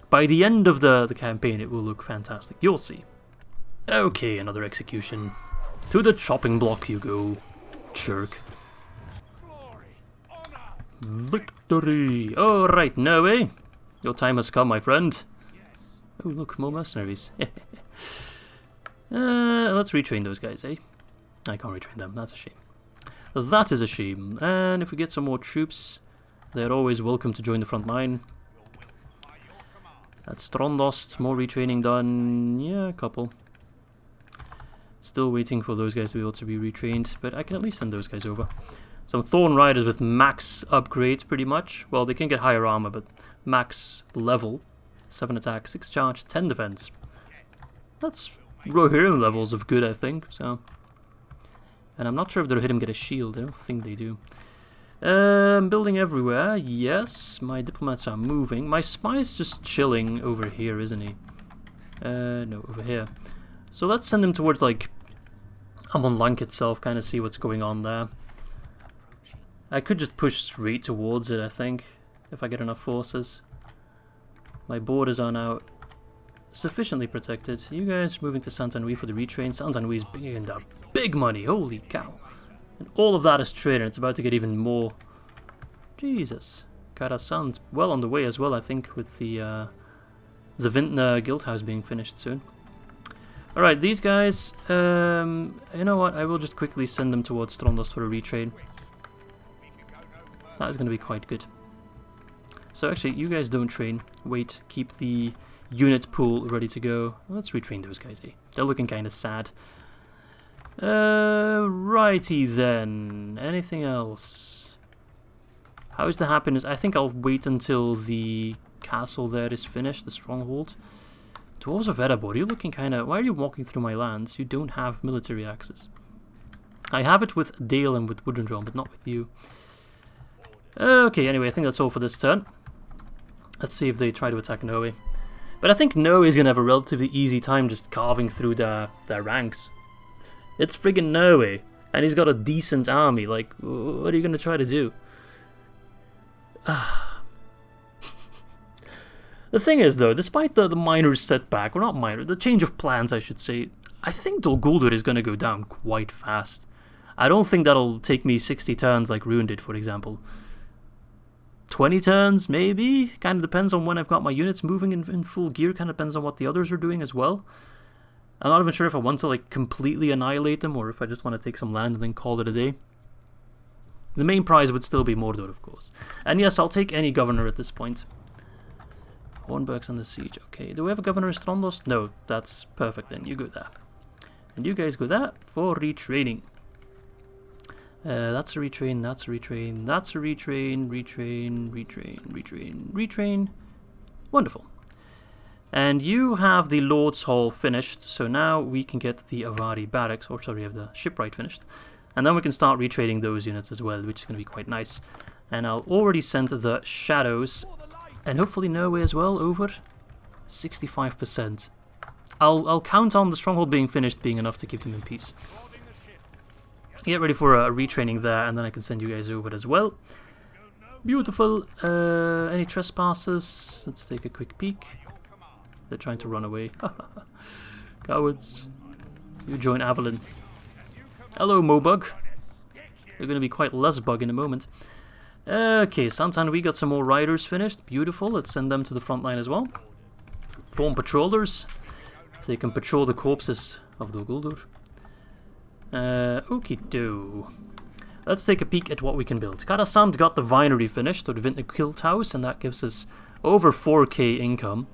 by the end of the campaign it will look fantastic. You'll see. Okay, another execution. To the chopping block you go, jerk. Victory! Alright, no way. Your time has come, my friend. Oh, look, more mercenaries. Let's retrain those guys, eh? I can't retrain them, that's a shame. That is a shame. And if we get some more troops, they're always welcome to join the front line. At Strondost, more retraining done. Yeah, a couple. Still waiting for those guys to be able to be retrained, but I can at least send those guys over. Some Thorn Riders with max upgrades, pretty much. Well, they can get higher armor, but max level. 7 attack, 6 charge, 10 defense. That's Rohirrim levels of good, I think, so... And I'm not sure if the Rohirrim get a shield, I don't think they do. Building everywhere, yes. My diplomats are moving. My spy's just chilling over here, isn't he? No, over here. So let's send him towards, like, Amon Lank itself, kind of see what's going on there. I could just push straight towards it, I think, if I get enough forces. My borders are now sufficiently protected. You guys moving to Saint-Anouilh for the retrain. Saint-Anouilh is bringing that big money, holy cow. And all of that is trade, and it's about to get even more. Jesus. Karasant, well on the way as well, I think, with the Vintner Guildhouse being finished soon. Alright, these guys, you know what, I will just quickly send them towards Strondos for a retrain. That is going to be quite good. So actually, you guys don't train. Wait, keep the unit pool ready to go. Let's retrain those guys, eh? They're looking kind of sad. Righty then. Anything else? How's the happiness? I think I'll wait until the castle there is finished, the stronghold. Dwarves of Erebor, you're looking kind of... Why are you walking through my lands? You don't have military access. I have it with Dale and with Woodendron, but not with you. Okay, anyway, I think that's all for this turn. Let's see if they try to attack Noe. But I think Noe is going to have a relatively easy time just carving through their ranks. It's friggin' Noe, and he's got a decent army. Like, what are you going to try to do? The thing is, though, despite the minor setback, or not minor, the change of plans, I should say, I think Dol Guldur is going to go down quite fast. I don't think that'll take me 60 turns like Ruin did, for example. 20 turns, maybe? Kind of depends on when I've got my units moving in full gear. Kind of depends on what the others are doing as well. I'm not even sure if I want to like completely annihilate them or if I just want to take some land and then call it a day. The main prize would still be Mordor, of course. And yes, I'll take any governor at this point. Hornburg's under siege. Okay, do we have a governor in Strondos? No, that's perfect then. You go there. And you guys go there for retraining. That's a retrain, that's a retrain, that's a retrain, retrain. Wonderful. And you have the Lord's Hall finished, so now we can get the Avari Barracks, or sorry, we have the shipwright finished. And then we can start retraining those units as well, which is going to be quite nice. And I'll already send the Shadows, and hopefully Norway as well, over 65%. I'll count on the Stronghold being finished being enough to keep them in peace. Get ready for a retraining there, and then I can send you guys over as well. Beautiful. Any trespassers? Let's take a quick peek. They're trying to run away. Cowards. You join Avl'yn. Hello, Mawbug. They're going to be quite less bug in a moment. Okay, Santan, we got some more riders finished. Beautiful. Let's send them to the front line as well. Form patrollers. They can patrol the corpses of Dol Guldur. Okie-do. Let's take a peek at what we can build. Karasant got the vinery finished, or the Vintner Guildhouse, and that gives us over 4k income.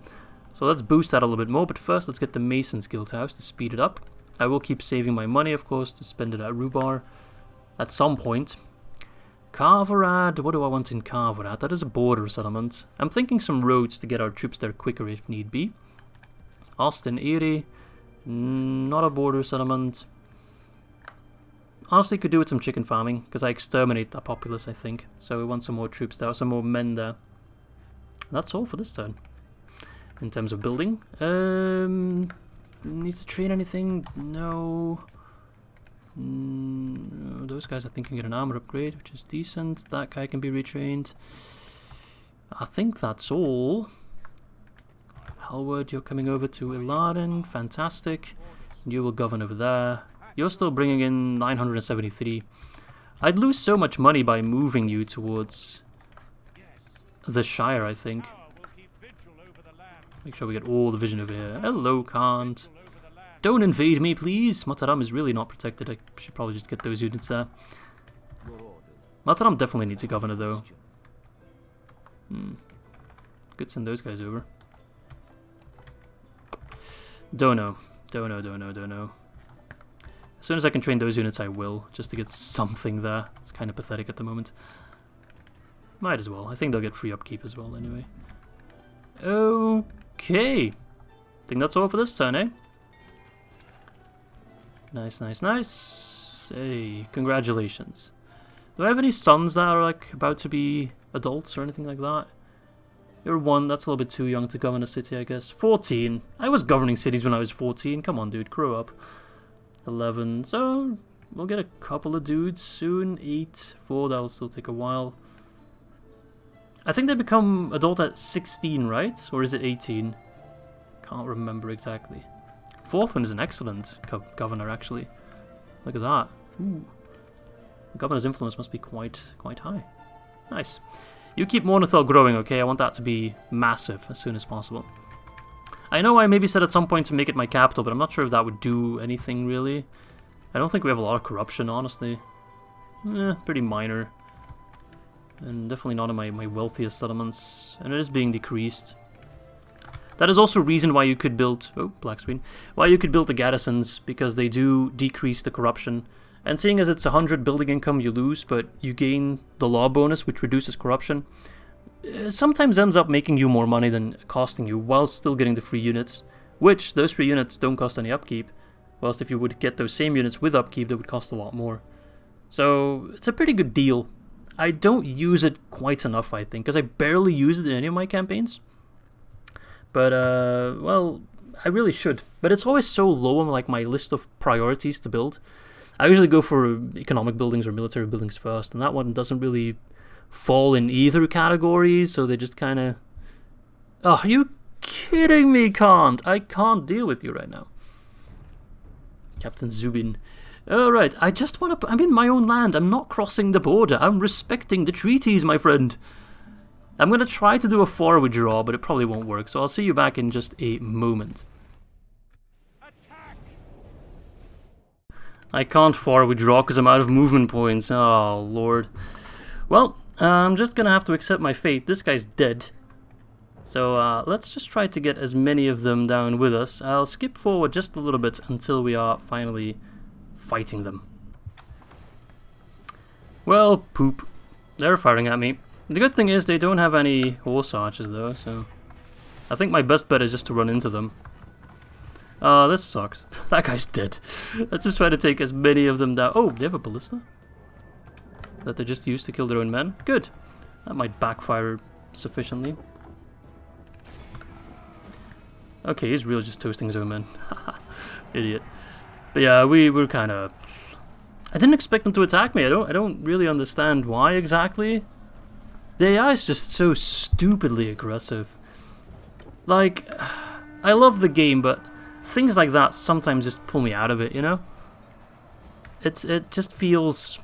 So let's boost that a little bit more, but first let's get the Mason's Guildhouse to speed it up. I will keep saving my money, of course, to spend it at Rhubar at some point. Carverad, what do I want in Carverad? That is a border settlement. I'm thinking some roads to get our troops there quicker if need be. Austin Erie, not a border settlement. honestly could do with some chicken farming, because I exterminate that populace, I think. So we want some more troops there, some more men there. That's all for this turn. In terms of building. Need to train anything? No. Those guys I think can get an armor upgrade, which is decent. That guy can be retrained. I think that's all. Halward, you're coming over to Iladen. Fantastic. You will govern over there. You're still bringing in 973. I'd lose so much money by moving you towards the Shire, I think. Make sure we get all the vision over here. Hello, Kant. Don't invade me, please. Mataram is really not protected. I should probably just get those units there. Mataram definitely needs a governor, though. Could send those guys over. Don't know. As soon as I can train those units, I will, just to get something there. It's kind of pathetic at the moment. Might as well. I think they'll get free upkeep as well, anyway. Okay. Think that's all for this turn, eh? Nice. Hey, congratulations. Do I have any sons that are, like, about to be adults or anything like that? You're 1, that's a little bit too young to govern a city, I guess. 14. I was governing cities when I was 14. Come on, dude, grow up. 11. So, we'll get a couple of dudes soon. 8. 4, that'll still take a while. I think they become adult at 16, right? Or is it 18? Can't remember exactly. 4th one is an excellent governor, actually. Look at that. Ooh. The governor's influence must be quite high. Nice. You keep Mornithel growing, okay? I want that to be massive as soon as possible. I know I maybe said at some point to make it my capital, but I'm not sure if that would do anything, really. I don't think we have a lot of corruption, honestly. Pretty minor. And definitely not in my wealthiest settlements. And it is being decreased. That is also a reason why you could build... Oh, black screen. Why you could build the garrisons, because they do decrease the corruption. And seeing as it's 100 building income you lose, but you gain the law bonus, which reduces corruption, sometimes ends up making you more money than costing you, while still getting the free units, which those free units don't cost any upkeep, whilst if you would get those same units with upkeep, they would cost a lot more. So it's a pretty good deal. I don't use it quite enough, I think, because I barely use it in any of my campaigns. But, well, I really should. But it's always so low on like my list of priorities to build. I usually go for economic buildings or military buildings first, and that one doesn't really fall in either category, so they just kind of... Oh, are you kidding me, Kant? I can't deal with you right now. Captain Zubin. Alright, I just want to... I'm in my own land. I'm not crossing the border. I'm respecting the treaties, my friend. I'm going to try to do a forward draw, but it probably won't work, so I'll see you back in just a moment. I can't forward draw because I'm out of movement points. Oh, Lord. Well, I'm just going to have to accept my fate. This guy's dead. So let's just try to get as many of them down with us. I'll skip forward just a little bit until we are finally fighting them. Well, poop. They're firing at me. The good thing is they don't have any horse archers though, so I think my best bet is just to run into them. Oh, this sucks. That guy's dead. Let's just try to take as many of them down. Oh, they have a ballista? That they just used to kill their own men? Good. That might backfire sufficiently. Okay, he's really just toasting his own men. Idiot. But yeah, we're kind of... I didn't expect them to attack me. I don't really understand why exactly. The AI is just so stupidly aggressive. Like, I love the game, but things like that sometimes just pull me out of it, you know? It just feels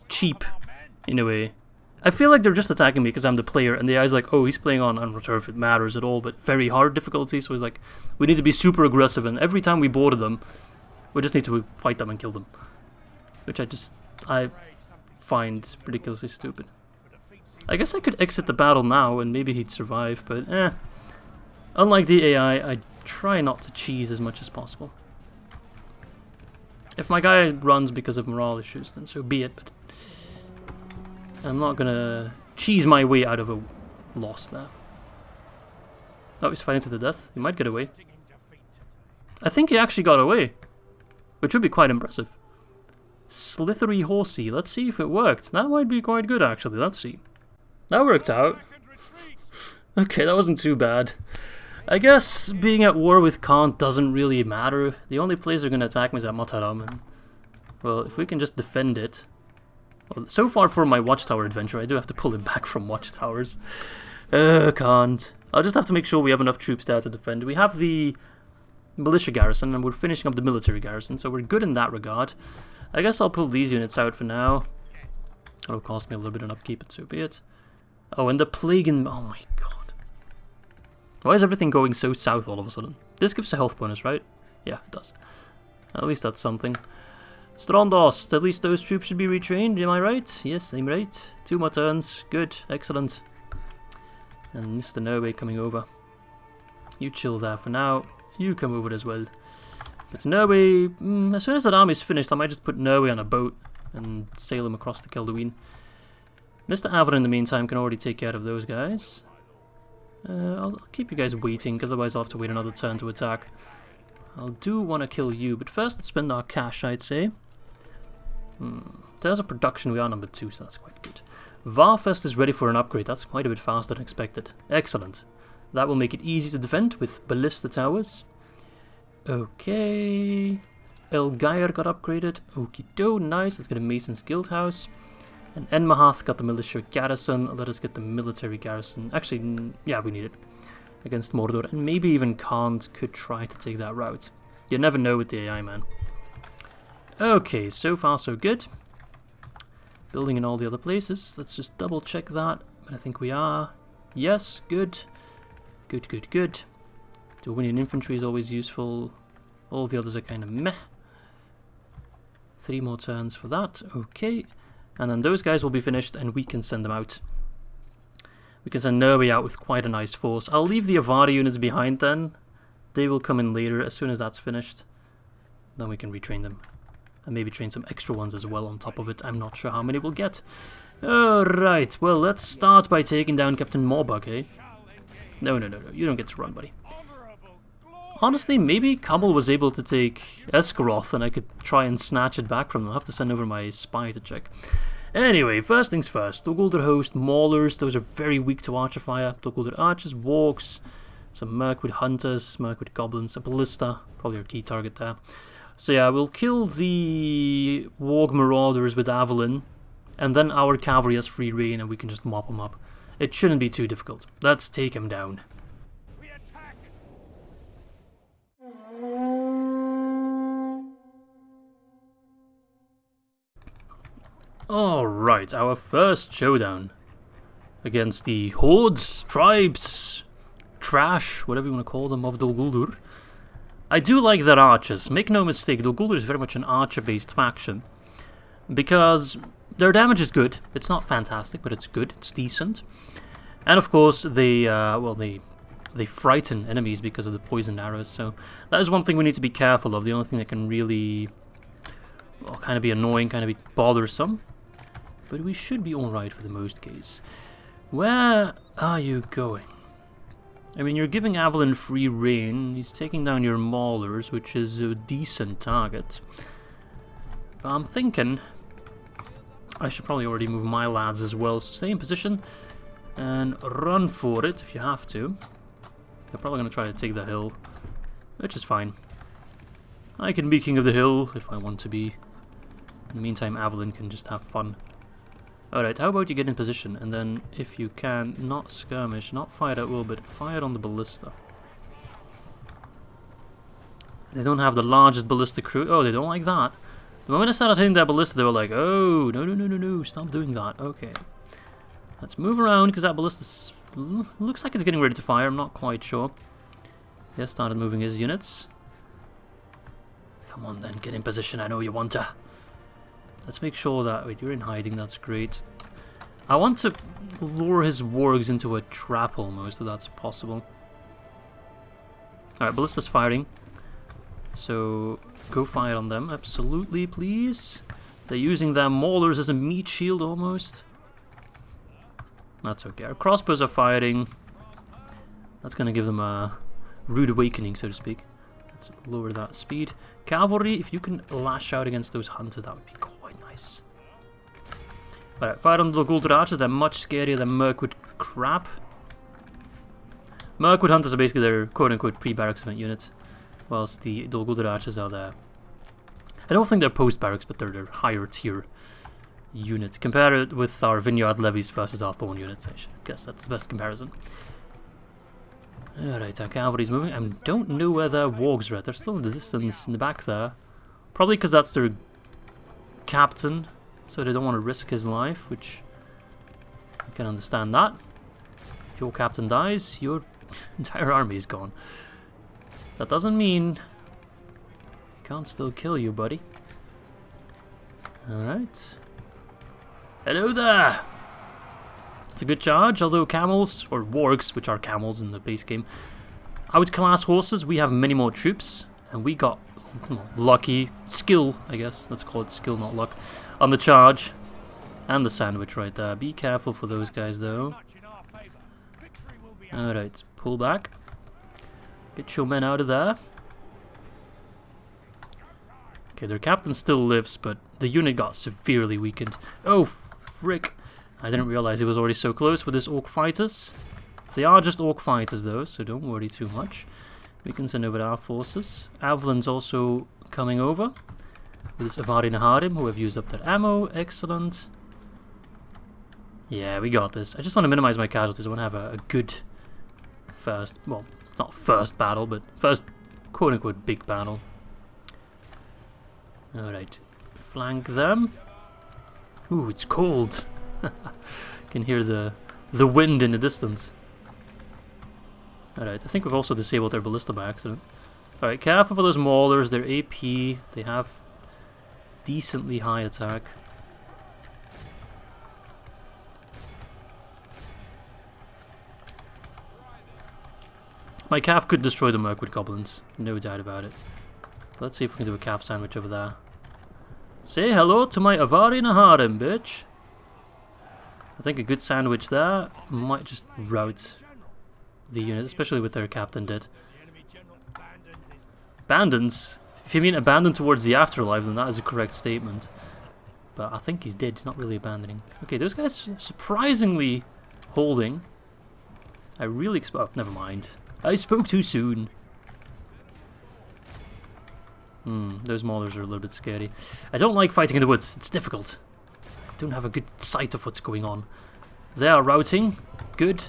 cheap, in a way. I feel like they're just attacking me because I'm the player, and the AI's like, oh, he's playing on, I'm not sure if it matters at all, but very hard difficulty, so he's like, we need to be super aggressive, and every time we border them, we just need to fight them and kill them. Which I find ridiculously stupid. I guess I could exit the battle now, and maybe he'd survive, but unlike the AI, I try not to cheese as much as possible. If my guy runs because of morale issues, then so be it, but I'm not gonna cheese my way out of a loss there. Oh, he's fighting to the death. He might get away. I think he actually got away, which would be quite impressive. Slithery horsey. Let's see if it worked. That might be quite good, actually. Let's see. That worked out. Okay, that wasn't too bad. I guess being at war with Khan doesn't really matter. The only place they're going to attack me is at Mataram. And, well, if we can just defend it. Well, so far for my Watchtower adventure, I do have to pull him back from Watchtowers. Can't. I'll just have to make sure we have enough troops there to defend. We have the militia garrison, and we're finishing up the military garrison, so we're good in that regard. I guess I'll pull these units out for now. It'll cost me a little bit of upkeep, but so be it. Oh, and the plague in... Oh my god. Why is everything going so south all of a sudden? This gives a health bonus, right? Yeah, it does. At least that's something. Strondos, at least those troops should be retrained, am I right? Yes, I'm right. 2 more turns. Good, excellent. And Mr. Norway coming over. You chill there for now. You come over as well. But Norway, as soon as that army's finished, I might just put Norway on a boat and sail him across the Luin. Mr. Avari, in the meantime, can already take care of those guys. I'll keep you guys waiting, because otherwise I'll have to wait another turn to attack. I'll do want to kill you, but first let's spend our cash, I'd say. There's a production, we are number 2, so that's quite good. Varfest is ready for an upgrade, that's quite a bit faster than expected. Excellent. That will make it easy to defend with ballista towers. Okay. Elgair got upgraded. Okie do, nice, let's get a Mason's Guild House. And Enmahath got the militia garrison. Let us get the military garrison. Actually, yeah, we need it. Against Mordor. And maybe even Khan could try to take that route. You never know with the AI, man. Okay, so far so good. Building in all the other places. Let's just double check that. But I think we are. Yes, good. Good, good, good. Dorwinion infantry is always useful. All the others are kind of meh. 3 more turns for that. Okay. And then those guys will be finished and we can send them out. We can send Norway out with quite a nice force. I'll leave the Avari units behind then. They will come in later as soon as that's finished. Then we can retrain them. And maybe train some extra ones as well on top of it. I'm not sure how many we'll get. Alright, well let's start by taking down Captain Mawbug, eh? No, no, no, no, you don't get to run, buddy. Honestly, maybe Kamal was able to take Esgaroth and I could try and snatch it back from them. I'll have to send over my spy to check. Anyway, first things first. Dogulder host, Maulers, those are very weak to archer fire. Dogulder archers, Wargs, some Mirkwood hunters, Mirkwood goblins, a ballista, probably our key target there. So yeah, we'll kill the Warg marauders with Avl'yn, and then our cavalry has free reign and we can just mop them up. It shouldn't be too difficult. Let's take him down. We attack. Alright, our first showdown against the hordes, tribes, trash, whatever you want to call them, of Dol Guldur. I do like their archers. Make no mistake, Dol Guldur is very much an archer-based faction because their damage is good. It's not fantastic, but it's good. It's decent. And of course, they frighten enemies because of the poisoned arrows. So that is one thing we need to be careful of. The only thing that can really, well, kind of be annoying, kind of be bothersome. But we should be alright for the most case. Where are you going? I mean, you're giving Avl'yn free reign. He's taking down your Maulers, which is a decent target. But I'm thinking I should probably already move my lads as well. So stay in position and run for it if you have to. They're probably going to try to take the hill, which is fine. I can be king of the hill if I want to be. In the meantime, Avl'yn can just have fun. Alright, how about you get in position, and then, if you can, not skirmish, not fire at will, but fire on the ballista. They don't have the largest ballista crew. Oh, they don't like that. The moment I started hitting that ballista, they were like, oh, no, no, no, no, no, stop doing that. Okay. Let's move around, because that ballista looks like it's getting ready to fire. I'm not quite sure. He has started moving his units. Come on, then, get in position. I know you want to. Let's make sure that... Wait, you're in hiding. That's great. I want to lure his wargs into a trap almost, if that's possible. Alright, ballista's firing. So, go fire on them. Absolutely, please. They're using their maulers as a meat shield almost. That's okay. Our crossbows are firing. That's going to give them a rude awakening, so to speak. Let's lower that speed. Cavalry, if you can lash out against those hunters, that would be Nice. Alright, fire on the Dol Guldur archers. They're much scarier than Mirkwood crap. Mirkwood hunters are basically their quote-unquote pre-barracks event unit, whilst the Dol Guldur archers are there. I don't think they're post-barracks, but they're their higher tier unit. Compare it with our Vineyard levies versus our Thorn units. I guess that's the best comparison. Alright, our cavalry's moving. I don't know where their wargs are at. They're still in the distance in the back there. Probably because that's their captain, so they don't want to risk his life, which I can understand that. If your captain dies, your entire army is gone. That doesn't mean he can't still kill you, buddy. Alright. Hello there! It's a good charge, although camels, or wargs, which are camels in the base game, outclass horses. We have many more troops, and we got lucky, skill, I guess, let's call it skill, not luck, on the charge, and the sandwich right there. Be careful for those guys, though. Alright, pull back. Get your men out of there. Okay, their captain still lives, but the unit got severely weakened. Oh, frick. I didn't realize he was already so close with his orc fighters. They are just orc fighters though, so don't worry too much. We can send over our forces. Avl'yn's also coming over with his Avari Naharim, who have used up their ammo. Excellent. Yeah, we got this. I just want to minimize my casualties. I want to have a good first, well, not first battle, but first quote-unquote big battle. Alright, flank them. Ooh, it's cold. Can hear the wind in the distance. Alright, I think we've also disabled their ballista by accident. Alright, careful for those maulers, they're AP, they have decently high attack. My calf could destroy the Mirkwood goblins, no doubt about it. Let's see if we can do a calf sandwich over there. Say hello to my Avari Naharim, bitch! I think a good sandwich there might just rout the unit, especially with their captain dead. Abandons? If you mean abandoned towards the afterlife, then that is a correct statement. But I think he's dead, he's not really abandoning. Okay, those guys are surprisingly holding. I really oh, never mind. I spoke too soon. Those maulers are a little bit scary. I don't like fighting in the woods, it's difficult. I don't have a good sight of what's going on. They are routing. Good.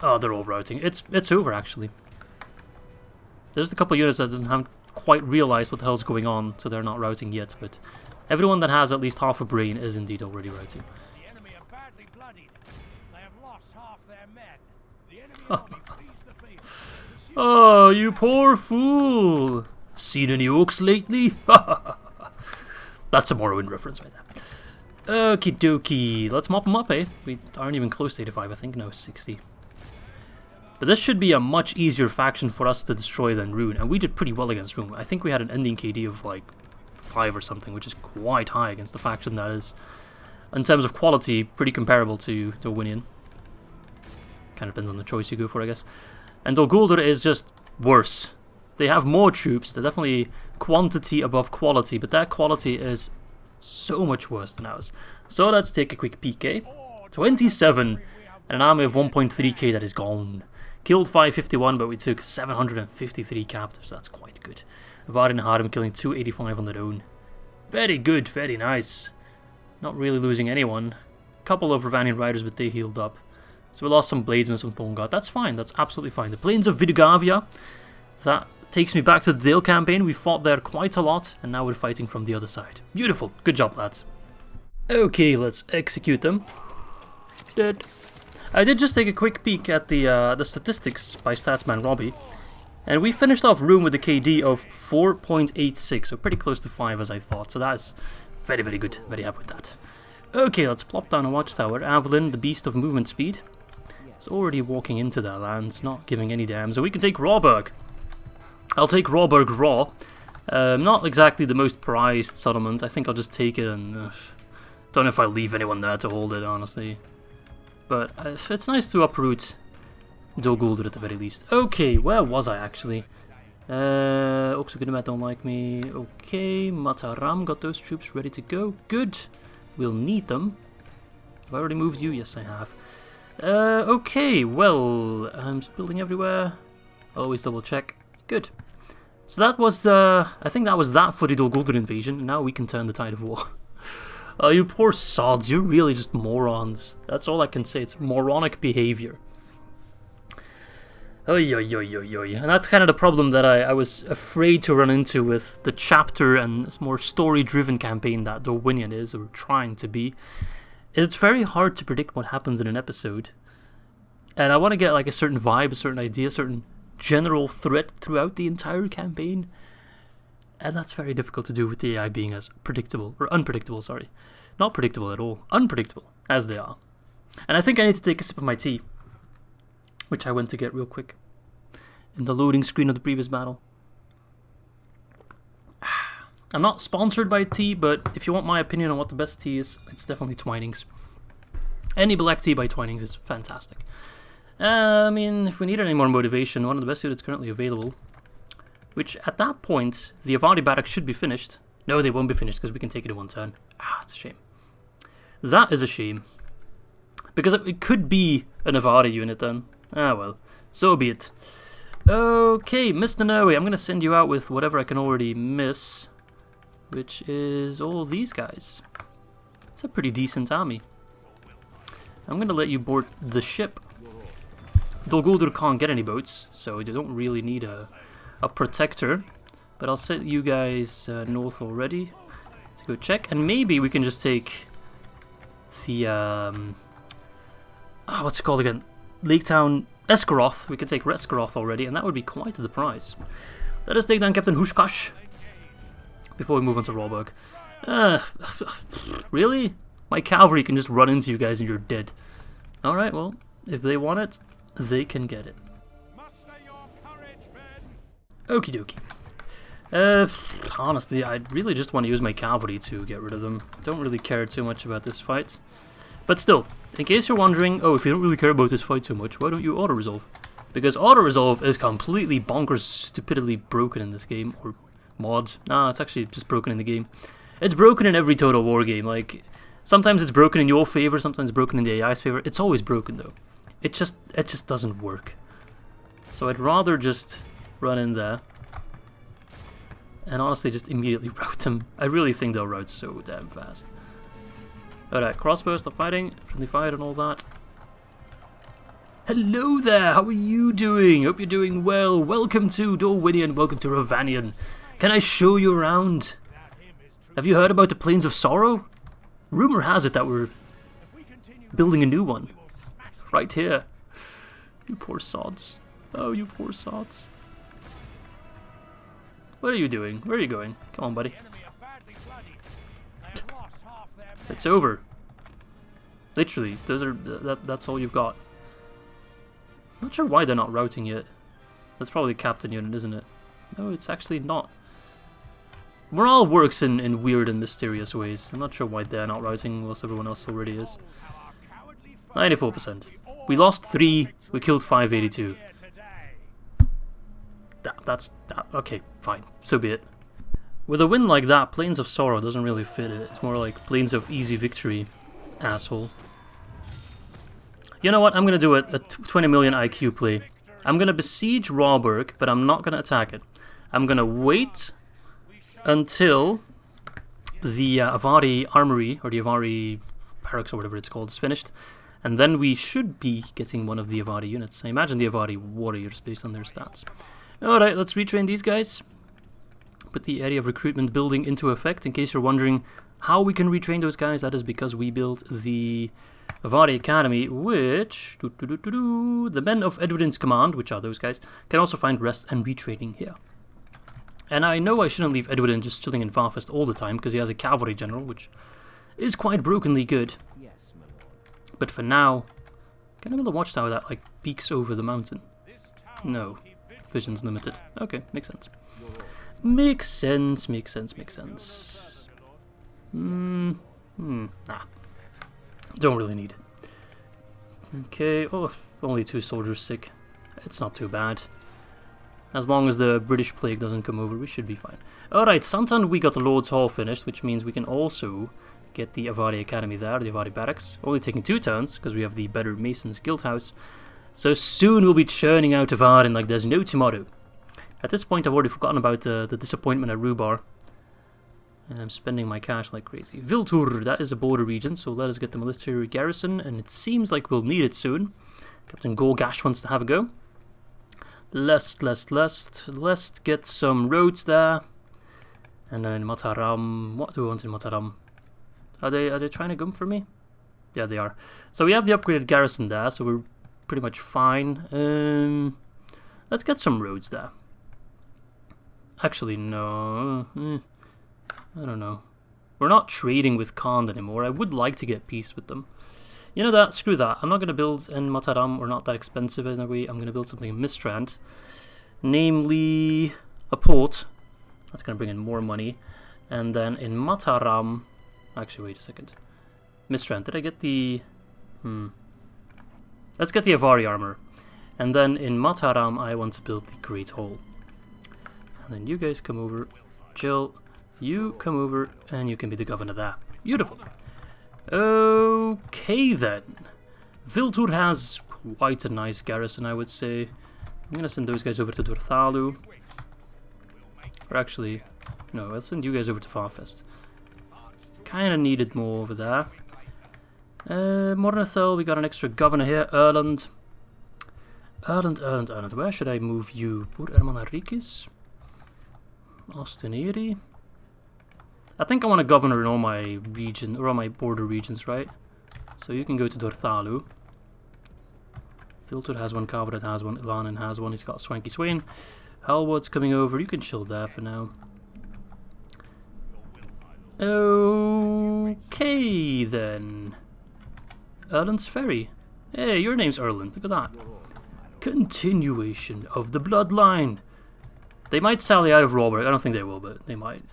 Oh, they're all routing. It's over, actually. There's a couple units that haven't quite realized what the hell's going on, so they're not routing yet, but everyone that has at least half a brain is indeed already routing. The enemy are badly bloodied. They have lost half their men. The enemy army flees the field. Oh, you poor fool! Seen any orcs lately? That's a Morrowind reference right there. Okie dokie, let's mop them up, eh? We aren't even close to 85, I think, no, 60. But this should be a much easier faction for us to destroy than Rune, and we did pretty well against Rune. I think we had an ending KD of like 5 or something, which is quite high against the faction that is, in terms of quality, pretty comparable to Dorwinion. Kind of depends on the choice you go for, I guess. And Dol Guldur is just worse. They have more troops, they're definitely quantity above quality, but that quality is so much worse than ours. So let's take a quick peek, eh? 27, and an army of 1.3k that is gone. Killed 551, but we took 753 captives, that's quite good. Avari Naharim killing 285 on their own. Very good, very nice. Not really losing anyone. Couple of Ravanian riders, but they healed up. So we lost some bladesmen, some Thorngard. That's fine, that's absolutely fine. The plains of Vidugavia, that takes me back to the Dale campaign. We fought there quite a lot, and now we're fighting from the other side. Beautiful. Good job, lads. Okay, let's execute them. Dead. I did just take a quick peek at the statistics by Statsman Robbie, and we finished off Rune with a KD of 4.86, so pretty close to 5 as I thought, so that's very, very good. Very happy with that. Okay, let's plop down a watchtower. Avl'yn, the beast of movement speed, is already walking into their lands, not giving any damn, so we can take Rawburg. I'll take Rawburg raw. Not exactly the most prized settlement. I think I'll just take it and don't know if I'll leave anyone there to hold it, honestly. But it's nice to uproot Dol Guldur at the very least. Okay, where was I actually? Oxogunamat don't like me. Okay, Mataram got those troops ready to go. Good. We'll need them. Have I already moved you? Yes, I have. Okay, well, I'm building everywhere. Always double check. Good. So that was I think that was that for the Dorwinion invasion. Now we can turn the tide of war. Oh, you poor sods. You're really just morons. That's all I can say. It's moronic behavior. Oy, oy, oy, oy, oy. And that's kind of the problem that I was afraid to run into with the chapter and this more story-driven campaign that Dorwinion is, or trying to be. It's very hard to predict what happens in an episode. And I want to get like a certain vibe, a certain idea, a certain general threat throughout the entire campaign. And that's very difficult to do with the AI being as predictable, or unpredictable, sorry. Not predictable at all, unpredictable, as they are. And I think I need to take a sip of my tea, which I went to get real quick in the loading screen of the previous battle. I'm not sponsored by tea, but if you want my opinion on what the best tea is, it's definitely Twinings. Any black tea by Twinings is fantastic. I mean, if we need any more motivation, one of the best units currently available, which at that point, the Avari Barracks should be finished. No, they won't be finished because we can take it in one turn. Ah, it's a shame. That is a shame. Because it could be an Avari unit then. Ah well, so be it. Okay, Mr. Noe, I'm going to send you out with whatever I can already miss, which is all these guys. It's a pretty decent army. I'm going to let you board the ship. Dorwinion can't get any boats, so they don't really need a protector. But I'll set you guys north already to go check. And maybe we can just take the... what's it called again? Lake Town Escaroth. We can take Rescaroth already, and that would be quite the prize. Let us take down Captain Hushkash before we move on to Mawbug. Really? My cavalry can just run into you guys and you're dead. Alright, well, if they want it, they can get it. Okie dokie. Honestly, I really just want to use my cavalry to get rid of them. Don't really care too much about this fight. But still, in case you're wondering, oh, if you don't really care about this fight so much, why don't you auto-resolve? Because auto-resolve is completely bonkers stupidly broken in this game, or mods. Nah, it's actually just broken in the game. It's broken in every Total War game, like, sometimes it's broken in your favor, sometimes it's broken in the AI's favor. It's always broken though. It just doesn't work. So I'd rather just run in there and honestly just immediately rout them. I really think they'll rout so damn fast. Alright, crossbows, stop fighting, friendly fire and all that. Hello there, how are you doing? Hope you're doing well. Welcome to Dorwinion, welcome to Ravanion. Can I show you around? Have you heard about the Plains of Sorrow? Rumor has it that we're building a new one. Right here. You poor sods. Oh, you poor sods. What are you doing? Where are you going? Come on, buddy. It's over. Literally, those are that's all you've got. Not sure why they're not routing yet. That's probably the captain unit, isn't it? No, it's actually not. Morale works in weird and mysterious ways. I'm not sure why they're not routing whilst everyone else already is. 94%. We lost 3, we killed 582. That's okay, fine. So be it. With a win like that, Plains of Sorrow doesn't really fit it. It's more like Plains of Easy Victory, asshole. You know what? I'm gonna do a 20 million IQ play. I'm gonna besiege Rawburg, but I'm not gonna attack it. I'm gonna wait until the Avari Armory, or the Avari Barracks, or whatever it's called, is finished. And then we should be getting one of the Avari units. I imagine the Avari warriors based on their stats. Alright, let's retrain these guys. Put the area of recruitment building into effect. In case you're wondering how we can retrain those guys, that is because we built the Avari Academy, which the men of Edward's command, which are those guys, can also find rest and retraining here. And I know I shouldn't leave Edward just chilling in Farfest all the time, because he has a cavalry general, which is quite brokenly good. Yes, my lord. But for now, can I build a watchtower that like peeks over the mountain? No. Vision's limited. Okay, makes sense. Makes sense, makes sense, makes sense. Nah. Don't really need it. Okay, oh, only 2 soldiers sick. It's not too bad. As long as the British plague doesn't come over, we should be fine. Alright, Santan, we got the Lord's Hall finished, which means we can also get the Avari Academy there, the Avari Barracks. Only taking 2 turns, because we have the better Mason's Guild House. So soon we'll be churning out Avarin like there's no tomorrow. At this point I've already forgotten about the disappointment at Rhubar. And I'm spending my cash like crazy. Viltur, that is a border region, so let us get the military garrison, and it seems like we'll need it soon. Captain Gorgash wants to have a go. Let's get some roads there. And then Mataram, what do we want in Mataram? Are they trying to come for me? Yeah, they are. So we have the upgraded garrison there, so we're pretty much fine. Let's get some roads there. Actually, no. I don't know. We're not trading with Khan anymore. I would like to get peace with them. You know that? Screw that. I'm not going to build in Mataram. We're not that expensive in a way. I'm going to build something in Mistrand. Namely, a port. That's going to bring in more money. And then in Mataram... Actually, wait a second. Mistrand, did I get the... Let's get the Avari armor. And then in Mataram, I want to build the Great Hall. And then you guys come over. Jill, you come over, and you can be the governor there. Beautiful. Okay then. Viltur has quite a nice garrison, I would say. I'm gonna send those guys over to Dorthalu. Or actually, no, I'll send you guys over to Farfest. Kinda needed more over there. Mornathel, we got an extra governor here. Erland. Where should I move you? Pur Ermanarikis? Austineri? I think I want a governor in all my region, or all my border regions, right? So you can go to Dorthalu. Filter has one, Carvered has one, Ilanin has one, he's got Swanky Swain. Hellwood's coming over, you can chill there for now. Okay then. Erland's Ferry. Hey, your name's Erland, look at that. Continuation of the bloodline. They might sally out of Robert, I don't think they will, but they might.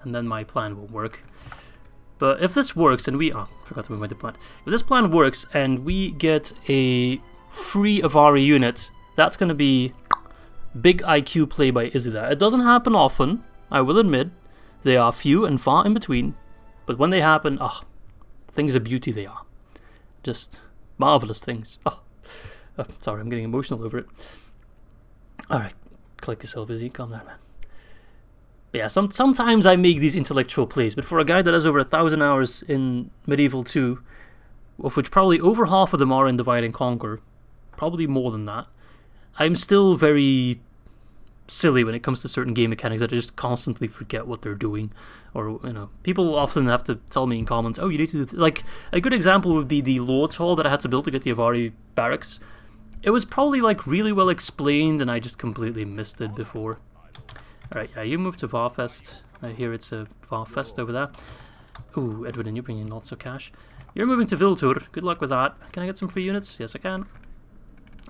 And then my plan will work. But if this works and we... Oh, forgot to move my plan. If this plan works and we get a free Avari unit, that's going to be big IQ play by Izzy there. It doesn't happen often, I will admit. They are few and far in between. But when they happen, things of beauty they are. Just marvelous things. Sorry, I'm getting emotional over it. Alright, collect yourself, Izzy. Calm down, man. But yeah, sometimes I make these intellectual plays, but for a guy that has over 1,000 hours in Medieval 2, of which probably over half of them are in Divide and Conquer, probably more than that, I'm still very silly when it comes to certain game mechanics that I just constantly forget what they're doing. Or, you know, people often have to tell me in comments, oh, you need to do like, a good example would be the Lord's Hall that I had to build to get the Avari Barracks. It was probably like really well explained and I just completely missed it before. Alright, yeah, you move to Varfest. I hear it's a Varfest over there. Ooh, Edward, and you bring in lots of cash. You're moving to Viltur. Good luck with that. Can I get some free units? Yes, I can.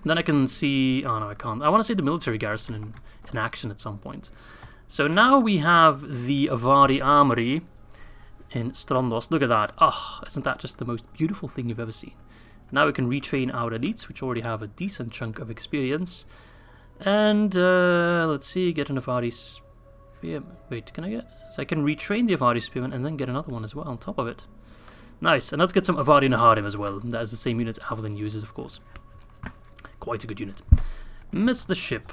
Then I can see... Oh, no, I can't. I want to see the military garrison in action at some point. So now we have the Avari Armory in Strondos. Look at that. Isn't that just the most beautiful thing you've ever seen? Now we can retrain our elites, which already have a decent chunk of experience. And, let's see, get an Avari Spearman. Wait, can I get... So I can retrain the Avari Spearman and then get another one as well on top of it. Nice, and let's get some Avari Naharim as well. That is the same unit Avl'yn uses, of course. Quite a good unit. Miss the ship.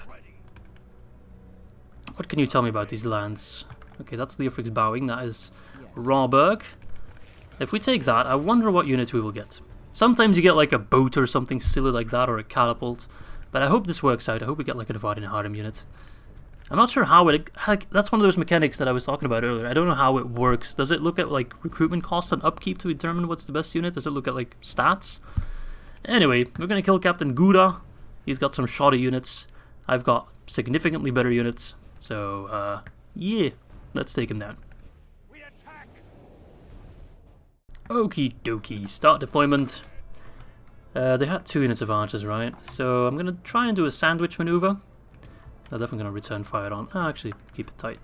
What can you tell me about these lands? Okay, that's Leofric's Bowing. That is Rawberg. If we take that, I wonder what unit we will get. Sometimes you get like a boat or something silly like that, or a catapult. But I hope this works out. I hope we get like an Avari Naharim unit. I'm not sure how it... Like, that's one of those mechanics that I was talking about earlier. I don't know how it works. Does it look at like recruitment cost and upkeep to determine what's the best unit? Does it look at like stats? Anyway, we're going to kill Captain Gura. He's got some shoddy units. I've got significantly better units. So, yeah. Let's take him down. We attack. Okie dokie. Start deployment. They had 2 units of archers, right? So I'm going to try and do a sandwich maneuver. They're definitely going to return fire on. Actually, keep it tight.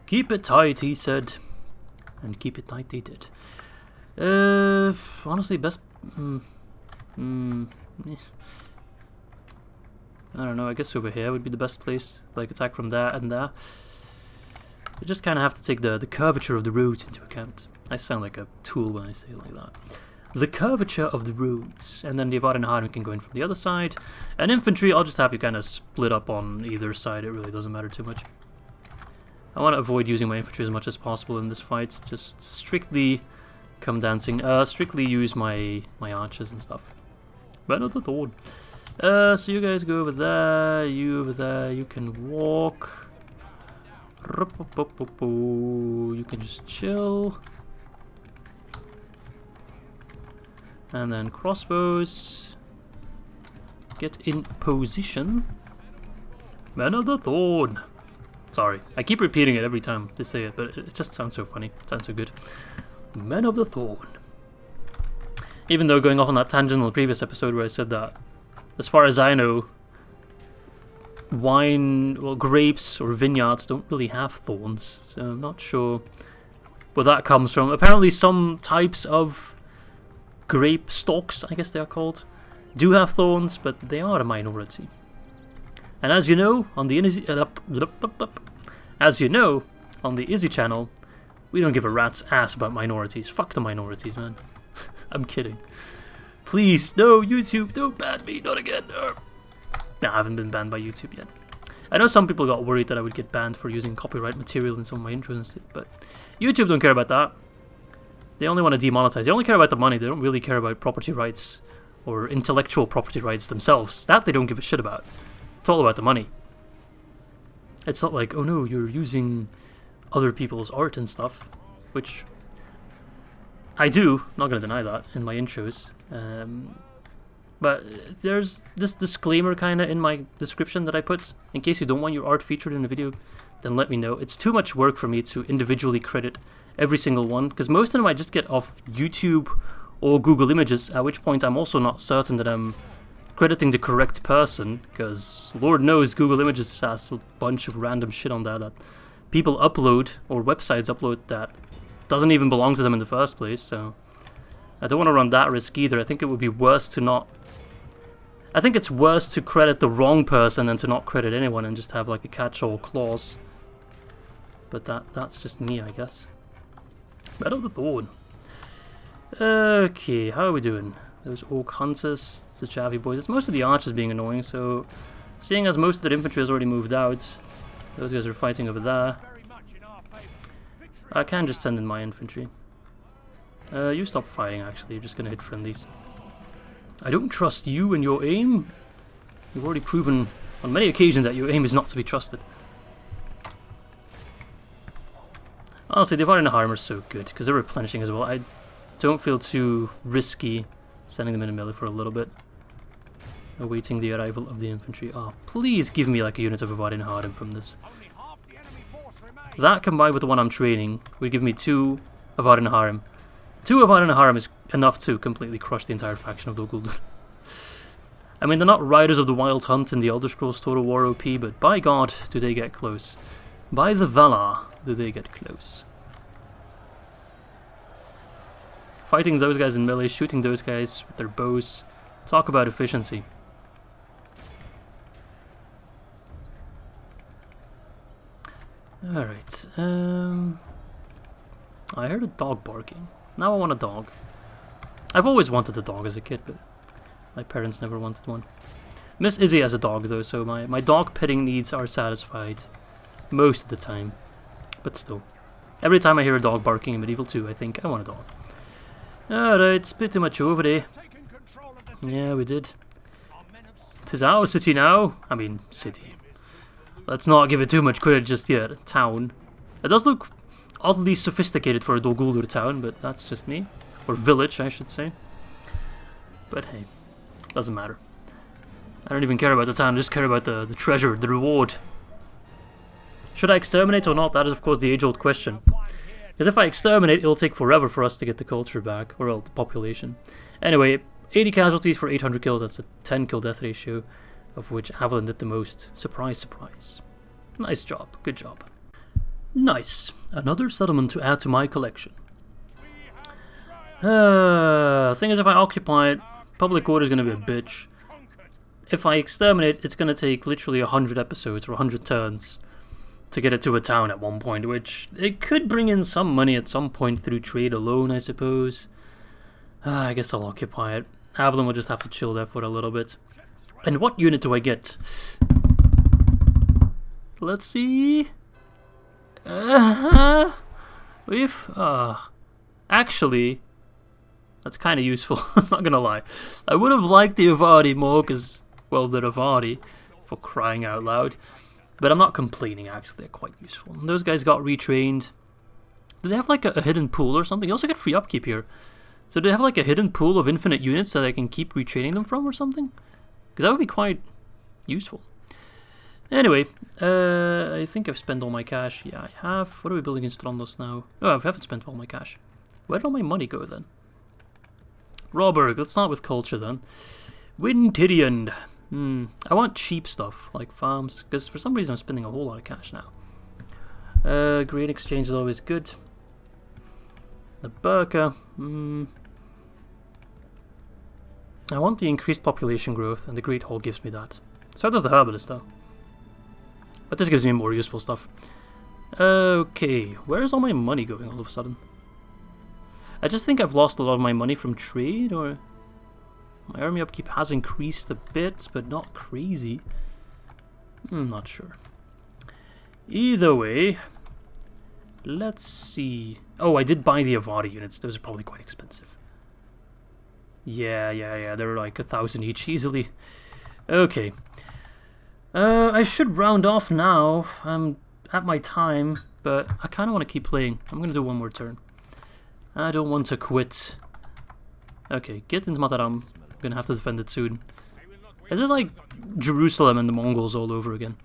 Keep it tight, he said. And keep it tight, they did. Honestly, best... I don't know, I guess over here would be the best place. Like attack from there and there. You just kind of have to take the curvature of the roads into account. I sound like a tool when I say it like that. The curvature of the roads. And then the Avari Naharim can go in from the other side. And infantry, I'll just have you kind of split up on either side. It really doesn't matter too much. I want to avoid using my infantry as much as possible in this fight. Just strictly come dancing. Strictly use my archers and stuff. Men of the Thorn. So you guys go over there. You over there. You can walk. You can just chill. And then crossbows. Get in position. Men of the Thorn. Sorry, I keep repeating it every time they say it, but it just sounds so funny. It sounds so good. Men of the Thorn. Even though going off on that tangent on the previous episode where I said that, as far as I know, grapes or vineyards don't really have thorns, so I'm not sure where that comes from. Apparently some types of grape stalks, I guess they are called, do have thorns, but they are a minority. And as you know, on the Izzy channel, we don't give a rat's ass about minorities. Fuck the minorities, man. I'm kidding. Please, no, YouTube, don't ban me, not again. No. Nah, I haven't been banned by YouTube yet. I know some people got worried that I would get banned for using copyright material in some of my intros and shit, but YouTube don't care about that. They only want to demonetize. They only care about the money. They don't really care about property rights or intellectual property rights themselves. That they don't give a shit about. It's all about the money. It's not like, oh no, you're using other people's art and stuff, which I do, not going to deny that in my intros. But there's this disclaimer kind of in my description that I put. In case you don't want your art featured in a video, then let me know. It's too much work for me to individually credit every single one, because most of them I just get off YouTube or Google Images, at which point I'm also not certain that I'm crediting the correct person, because Lord knows Google Images has a bunch of random shit on there that people upload, or websites upload, that doesn't even belong to them in the first place, so I don't want to run that risk either. I think it would be worse to not... I think it's worse to credit the wrong person than to not credit anyone and just have like a catch-all clause. But that's just me, I guess. Men of the Thorn. Okay, how are we doing? Those Orc Hunters, the Javi boys. It's most of the archers being annoying, so seeing as most of the infantry has already moved out, those guys are fighting over there. I can just send in my infantry. You stop fighting, actually. You're just going to hit friendlies. I don't trust you and your aim. You've already proven on many occasions that your aim is not to be trusted. Honestly, the Avari Naharim are so good, because they're replenishing as well. I don't feel too risky sending them in a melee for a little bit. Awaiting the arrival of the infantry. Oh, please give me like a unit of Avari Naharim from this. That combined with the one I'm training would give me 2 Avari Naharim. 2 Avari Naharim is enough to completely crush the entire faction of the Guldur. I mean, they're not Riders of the Wild Hunt in the Elder Scrolls Total War OP, but by God, do they get close. By the Valar, do they get close. Fighting those guys in melee, shooting those guys with their bows. Talk about efficiency. Alright, I heard a dog barking. Now I want a dog. I've always wanted a dog as a kid, but my parents never wanted one. Miss Izzy has a dog though, so my dog petting needs are satisfied most of the time. But still, every time I hear a dog barking in Medieval 2, I think I want a dog. Alright, it's pretty much over there. Yeah, we did. 'Tis our city now. I mean, city. Let's not give it too much credit just yet. Town. It does look oddly sophisticated for a Dol Guldur town, but that's just me. Or village, I should say. But hey, doesn't matter. I don't even care about the town, I just care about the treasure, the reward. Should I exterminate or not? That is of course the age-old question. Because if I exterminate, it'll take forever for us to get the culture back, or well, the population. Anyway, 80 casualties for 800 kills, that's a 10 kill death ratio, of which Avl'yn did the most. Surprise, surprise. Nice job, good job. Nice. Another settlement to add to my collection. Thing is, if I occupy it, public order is going to be a bitch. if I exterminate, it's going to take literally 100 episodes or 100 turns to get it to a town at one point, which it could bring in some money at some point through trade alone, I suppose. I guess I'll occupy it. Avl'yn will just have to chill there for a little bit. And what unit do I get? Let's see. Actually, that's kind of useful. I'm not gonna lie. I would have liked the Avari more because, well, they're Avari, for crying out loud. But I'm not complaining. Actually, they're quite useful. And those guys got retrained. Do they have like a hidden pool or something? You also get free upkeep here. So do they have like a hidden pool of infinite units that I can keep retraining them from or something? Because that would be quite useful. Anyway, I think I've spent all my cash. Yeah, I have. What are we building in Strondos now? Oh, I haven't spent all my cash. Where did all my money go then? Roberg, let's start with culture then. Winterion. I want cheap stuff, like farms, because for some reason I'm spending a whole lot of cash now. Grain exchange is always good. The Burka. I want the increased population growth, and the Great Hall gives me that. So does the Herbalist, though. But this gives me more useful stuff. Okay, where is all my money going all of a sudden? I just think I've lost a lot of my money from trade, or... My army upkeep has increased a bit, but not crazy. I'm not sure. Either way, let's see. Oh, I did buy the Avari units. Those are probably quite expensive. Yeah. They're like 1,000 each easily. Okay. I should round off now. I'm at my time, but I kind of want to keep playing. I'm going to do one more turn. I don't want to quit. Okay, get into Mataram. I'm going to have to defend it soon. Is it like Jerusalem and the Mongols all over again?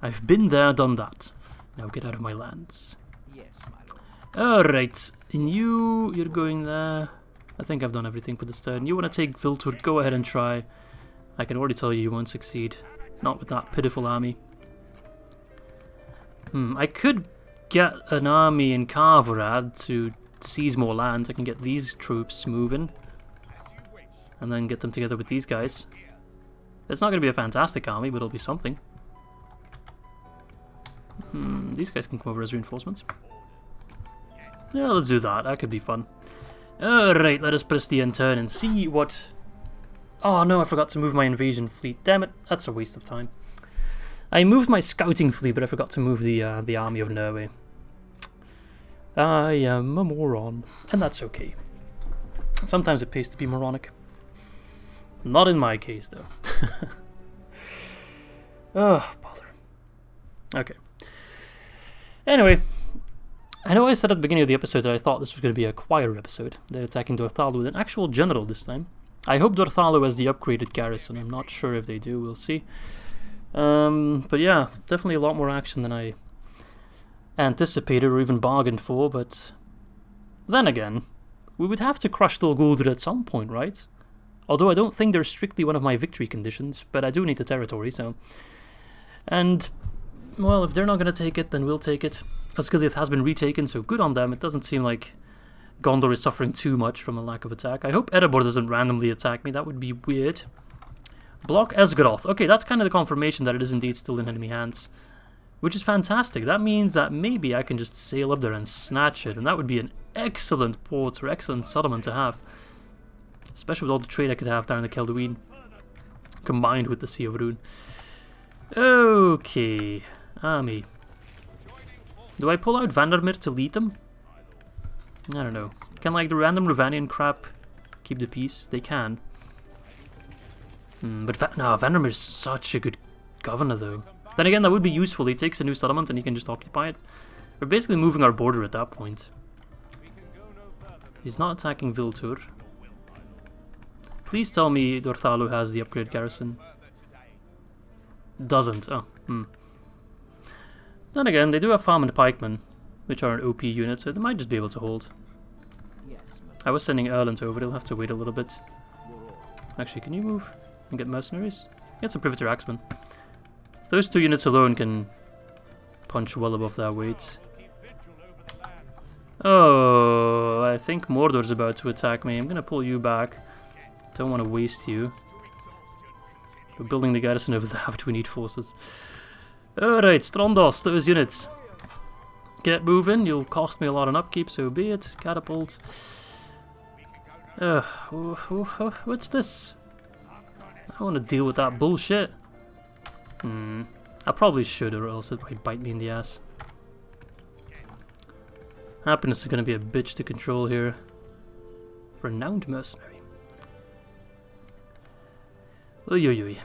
I've been there, done that. Now get out of my lands. Yes, my lord. Alright, and you're going there. I think I've done everything for this turn. You want to take Viltur, go ahead and try. I can already tell you won't succeed. Not with that pitiful army. I could get an army in Karvarad to seize more lands. I can get these troops moving. And then get them together with these guys. It's not going to be a fantastic army, but it'll be something. These guys can come over as reinforcements. Yeah, let's do that. That could be fun. Alright, let us press the end turn and see what... Oh no, I forgot to move my invasion fleet. Damn it, that's a waste of time. I moved my scouting fleet, but I forgot to move the army of Norway. I am a moron, and that's okay. Sometimes it pays to be moronic. Not in my case, though. Oh, bother. Okay. Anyway, I know I said at the beginning of the episode that I thought this was going to be a choir episode. They're attacking Dorthalu with an actual general this time. I hope Dorthalu has the upgraded garrison. I'm not sure if they do. We'll see. But yeah, definitely a lot more action than I anticipated or even bargained for. But then again, we would have to crush Dol Guldur at some point, right? Although I don't think they're strictly one of my victory conditions, but I do need the territory, so... And, well, if they're not going to take it, then we'll take it. Osgiliath has been retaken, so good on them. It doesn't seem like Gondor is suffering too much from a lack of attack. I hope Erebor doesn't randomly attack me. That would be weird. Block Esgaroth. Okay, that's kind of the confirmation that it is indeed still in enemy hands. Which is fantastic. That means that maybe I can just sail up there and snatch it, and that would be an excellent port or excellent settlement to have. Especially with all the trade I could have down the Kelduin, combined with the Sea of Rhûn. Okay, army. Do I pull out Vandermeer to lead them? I don't know. Can like the random Ravanian crap keep the peace? They can. But no, Vandermeer is such a good governor though. Then again, that would be useful. He takes a new settlement and he can just occupy it. We're basically moving our border at that point. He's not attacking Viltur. Please tell me Dorthalu has the upgrade garrison. Doesn't. Oh. Then again, they do have farm and pikemen, which are an OP unit, so they might just be able to hold. I was sending Erland over. He'll have to wait a little bit. Actually, can you move and get mercenaries? Get some Privateer Axemen. Those two units alone can punch well above their weight. Oh, I think Mordor's about to attack me. I'm gonna pull you back. Don't want to waste you. We're building the garrison over there, do we need forces? Alright, Strondos, those units. Get moving, you'll cost me a lot on upkeep, so be it. Catapult. What's this? I don't want to deal with that bullshit. I probably should, or else it might bite me in the ass. Happiness is going to be a bitch to control here. Renowned mercenary. Oy.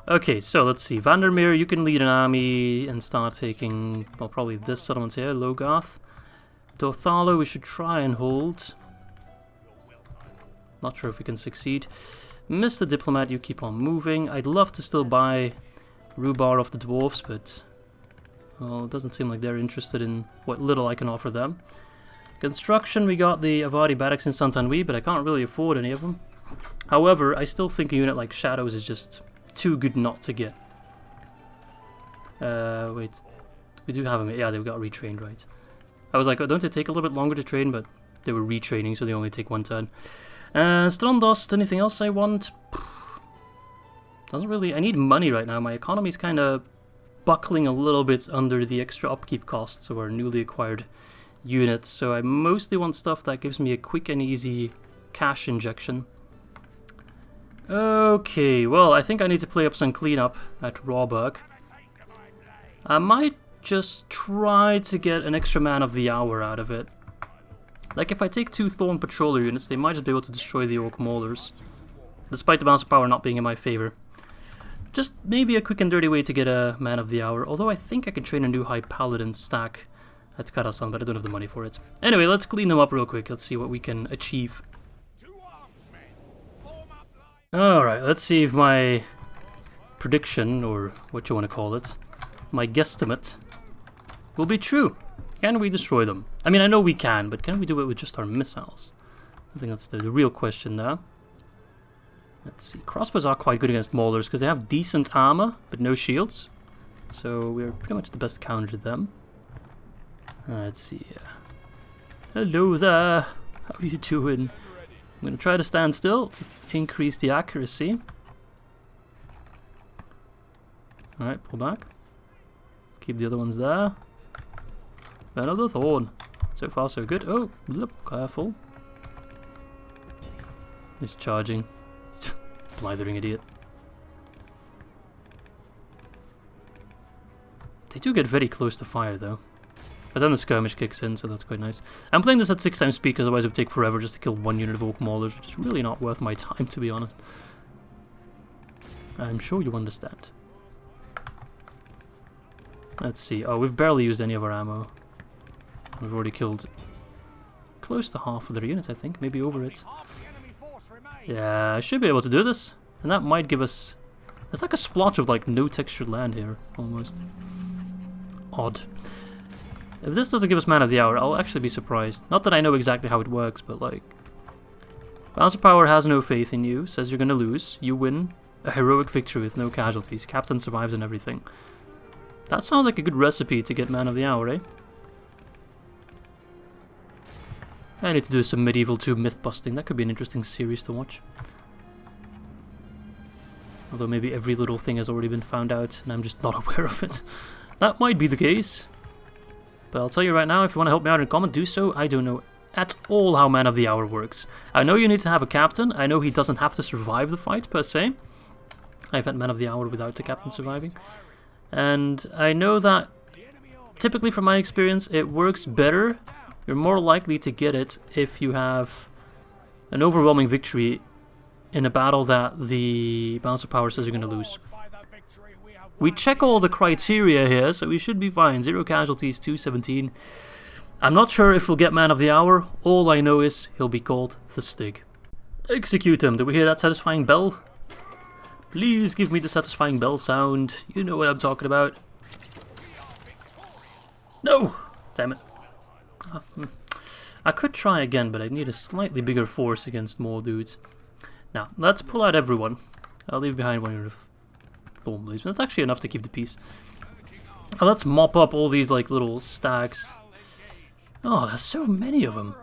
Okay, so let's see. Vandermeer, you can lead an army and start taking, well, probably this settlement here, Logarth. Dorthalo, we should try and hold. Not sure if we can succeed. Mr. Diplomat, you keep on moving. I'd love to still buy Rhubarb off the dwarves, but well, it doesn't seem like they're interested in what little I can offer them. Construction, we got the Avari Barracks in Saint-Anouilh, but I can't really afford any of them. However, I still think a unit like Shadows is just too good not to get. Wait, we do have them. Yeah, they got retrained, right. I was like, oh, don't they take a little bit longer to train? But they were retraining, so they only take 1 turn. Strondos, anything else I want? Doesn't really... I need money right now. My economy's kind of buckling a little bit under the extra upkeep costs of our newly acquired units, so I mostly want stuff that gives me a quick and easy cash injection. Okay, well, I think I need to play up some cleanup at Mawbug. I might just try to get an extra man of the hour out of it. Like, if I take 2 Thorn Patroller units, they might just be able to destroy the Orc Maulers, despite the bounce of power not being in my favor. Just maybe a quick and dirty way to get a man of the hour, although I think I can train a new High Paladin stack at Karasan, but I don't have the money for it. Anyway, let's clean them up real quick. Let's see what we can achieve. Alright, let's see if my prediction, or what you want to call it, my guesstimate, will be true. Can we destroy them? I mean, I know we can, but can we do it with just our missiles? I think that's the real question there. Let's see. Crossbows are quite good against Maulers because they have decent armor, but no shields. So we're pretty much the best counter to them. Let's see. Hello there. How are you doing? I'm going to try to stand still to increase the accuracy. Alright, pull back. Keep the other ones there. Another thorn. So far so good. Oh, look, careful. He's charging. Blithering idiot. They do get very close to fire though. But then the skirmish kicks in, so that's quite nice. I'm playing this at 6 times speed because otherwise it would take forever just to kill 1 unit of Orc Maulers, which is really not worth my time, to be honest. I'm sure you understand. Let's see. Oh, we've barely used any of our ammo. We've already killed close to half of their units, I think. Maybe over it. Yeah, I should be able to do this. And that might give us... There's like a splotch of like no textured land here, almost. Odd. If this doesn't give us Man of the Hour, I'll actually be surprised. Not that I know exactly how it works, but like... Balance of Power has no faith in you, says you're gonna lose. You win a heroic victory with no casualties. Captain survives and everything. That sounds like a good recipe to get Man of the Hour, eh? I need to do some Medieval 2 myth busting. That could be an interesting series to watch. Although maybe every little thing has already been found out and I'm just not aware of it. That might be the case. But I'll tell you right now, if you want to help me out in comment, do so. I don't know at all how Man of the Hour works. I know you need to have a captain. I know he doesn't have to survive the fight, per se. I've had Man of the Hour without the captain surviving. And I know that, typically from my experience, it works better. You're more likely to get it if you have an overwhelming victory in a battle that the balance of power says you're going to lose. We check all the criteria here, so we should be fine. 0 casualties, 217. I'm not sure if we'll get Man of the Hour. All I know is he'll be called the Stig. Execute him. Did we hear that satisfying bell? Please give me the satisfying bell sound. You know what I'm talking about. No! Damn it. I could try again, but I'd need a slightly bigger force against more dudes. Now, let's pull out everyone. I'll leave behind 1 unit of Thornblades, but that's actually enough to keep the peace. Now, let's mop up all these like little stacks. Oh, there's so many of them.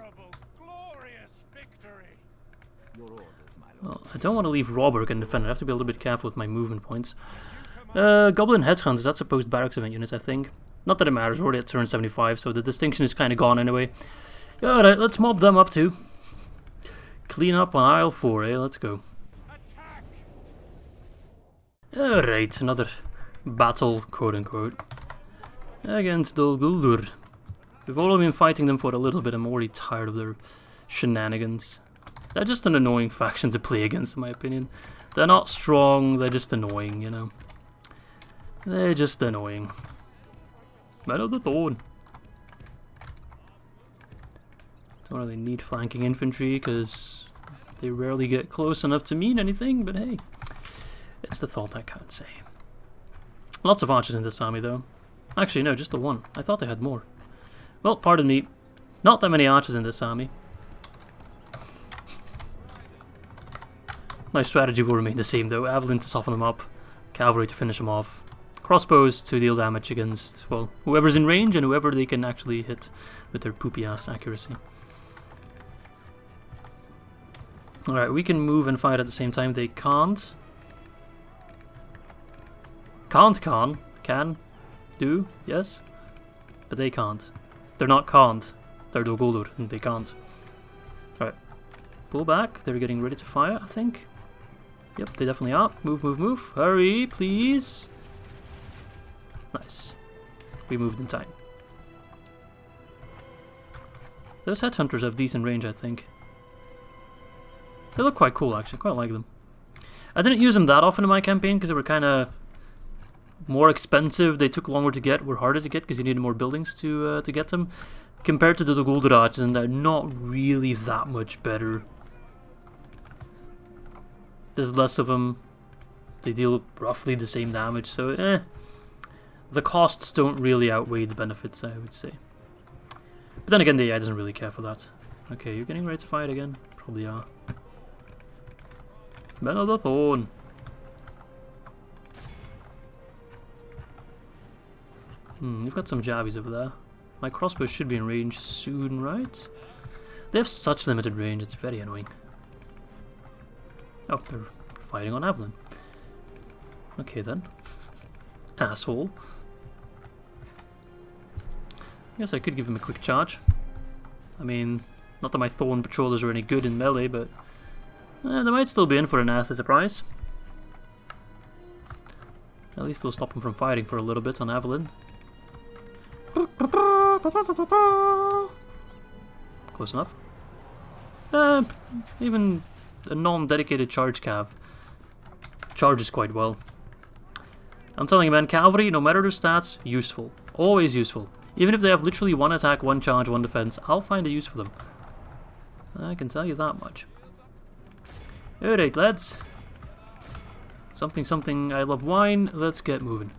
Well, I don't want to leave Robert and defend. I have to be a little bit careful with my movement points. Goblin Headhunters, that's supposed Barracks event units, I think. Not that it matters, we're already at turn 75, so the distinction is kind of gone anyway. Alright, let's mob them up too. Clean up on aisle 4, eh? Let's go. Alright, another battle, quote-unquote, against Dol Guldur. We've only been fighting them for a little bit. I'm already tired of their shenanigans. They're just an annoying faction to play against, in my opinion. They're not strong, they're just annoying, you know. They're just annoying. Men of the Thorn. Don't really need flanking infantry, because they rarely get close enough to mean anything, but hey. It's the thought I can't say. Lots of archers in this army, though. Actually, no, just the one. I thought they had more. Well, pardon me. Not that many archers in this army. My strategy will remain the same, though. Avl'yn to soften them up. Cavalry to finish them off. Crossbows to deal damage against, well, whoever's in range and whoever they can actually hit with their poopy-ass accuracy. Alright, we can move and fight at the same time. They can't. Can. Do, yes. But they can't. They're not can't. They're Dol Guldur, and they can't. Alright. Pull back. They're getting ready to fire, I think. Yep, they definitely are. Move, move, move. Hurry, please. Nice. We moved in time. Those headhunters have decent range, I think. They look quite cool, actually. Quite like them. I didn't use them that often in my campaign because they were kind of more expensive. They took longer to get, were harder to get because you needed more buildings to get them. Compared to the Dol Guldur archers, and they're not really that much better. There's less of them. They deal roughly the same damage, so the costs don't really outweigh the benefits, I would say. But then again, the AI doesn't really care for that. Okay, you're getting ready to fight again? Probably are. Men of the Thorn. You've got some jabbies over there. My crossbow should be in range soon, right? They have such limited range, it's very annoying. Oh, they're fighting on Avl'yn. Okay then. Asshole. I guess I could give him a quick charge. I mean, not that my Thorn patrollers are any good in melee, but they might still be in for a nasty surprise. At least we'll stop him from fighting for a little bit on Avl'yn. Close enough. Even a non-dedicated charge cav charges quite well. I'm telling you, man, cavalry, no matter their stats, useful. Always useful. Even if they have literally one attack, one charge, one defense, I'll find a use for them. I can tell you that much. Alright, lads. Something, I love wine. Let's get moving.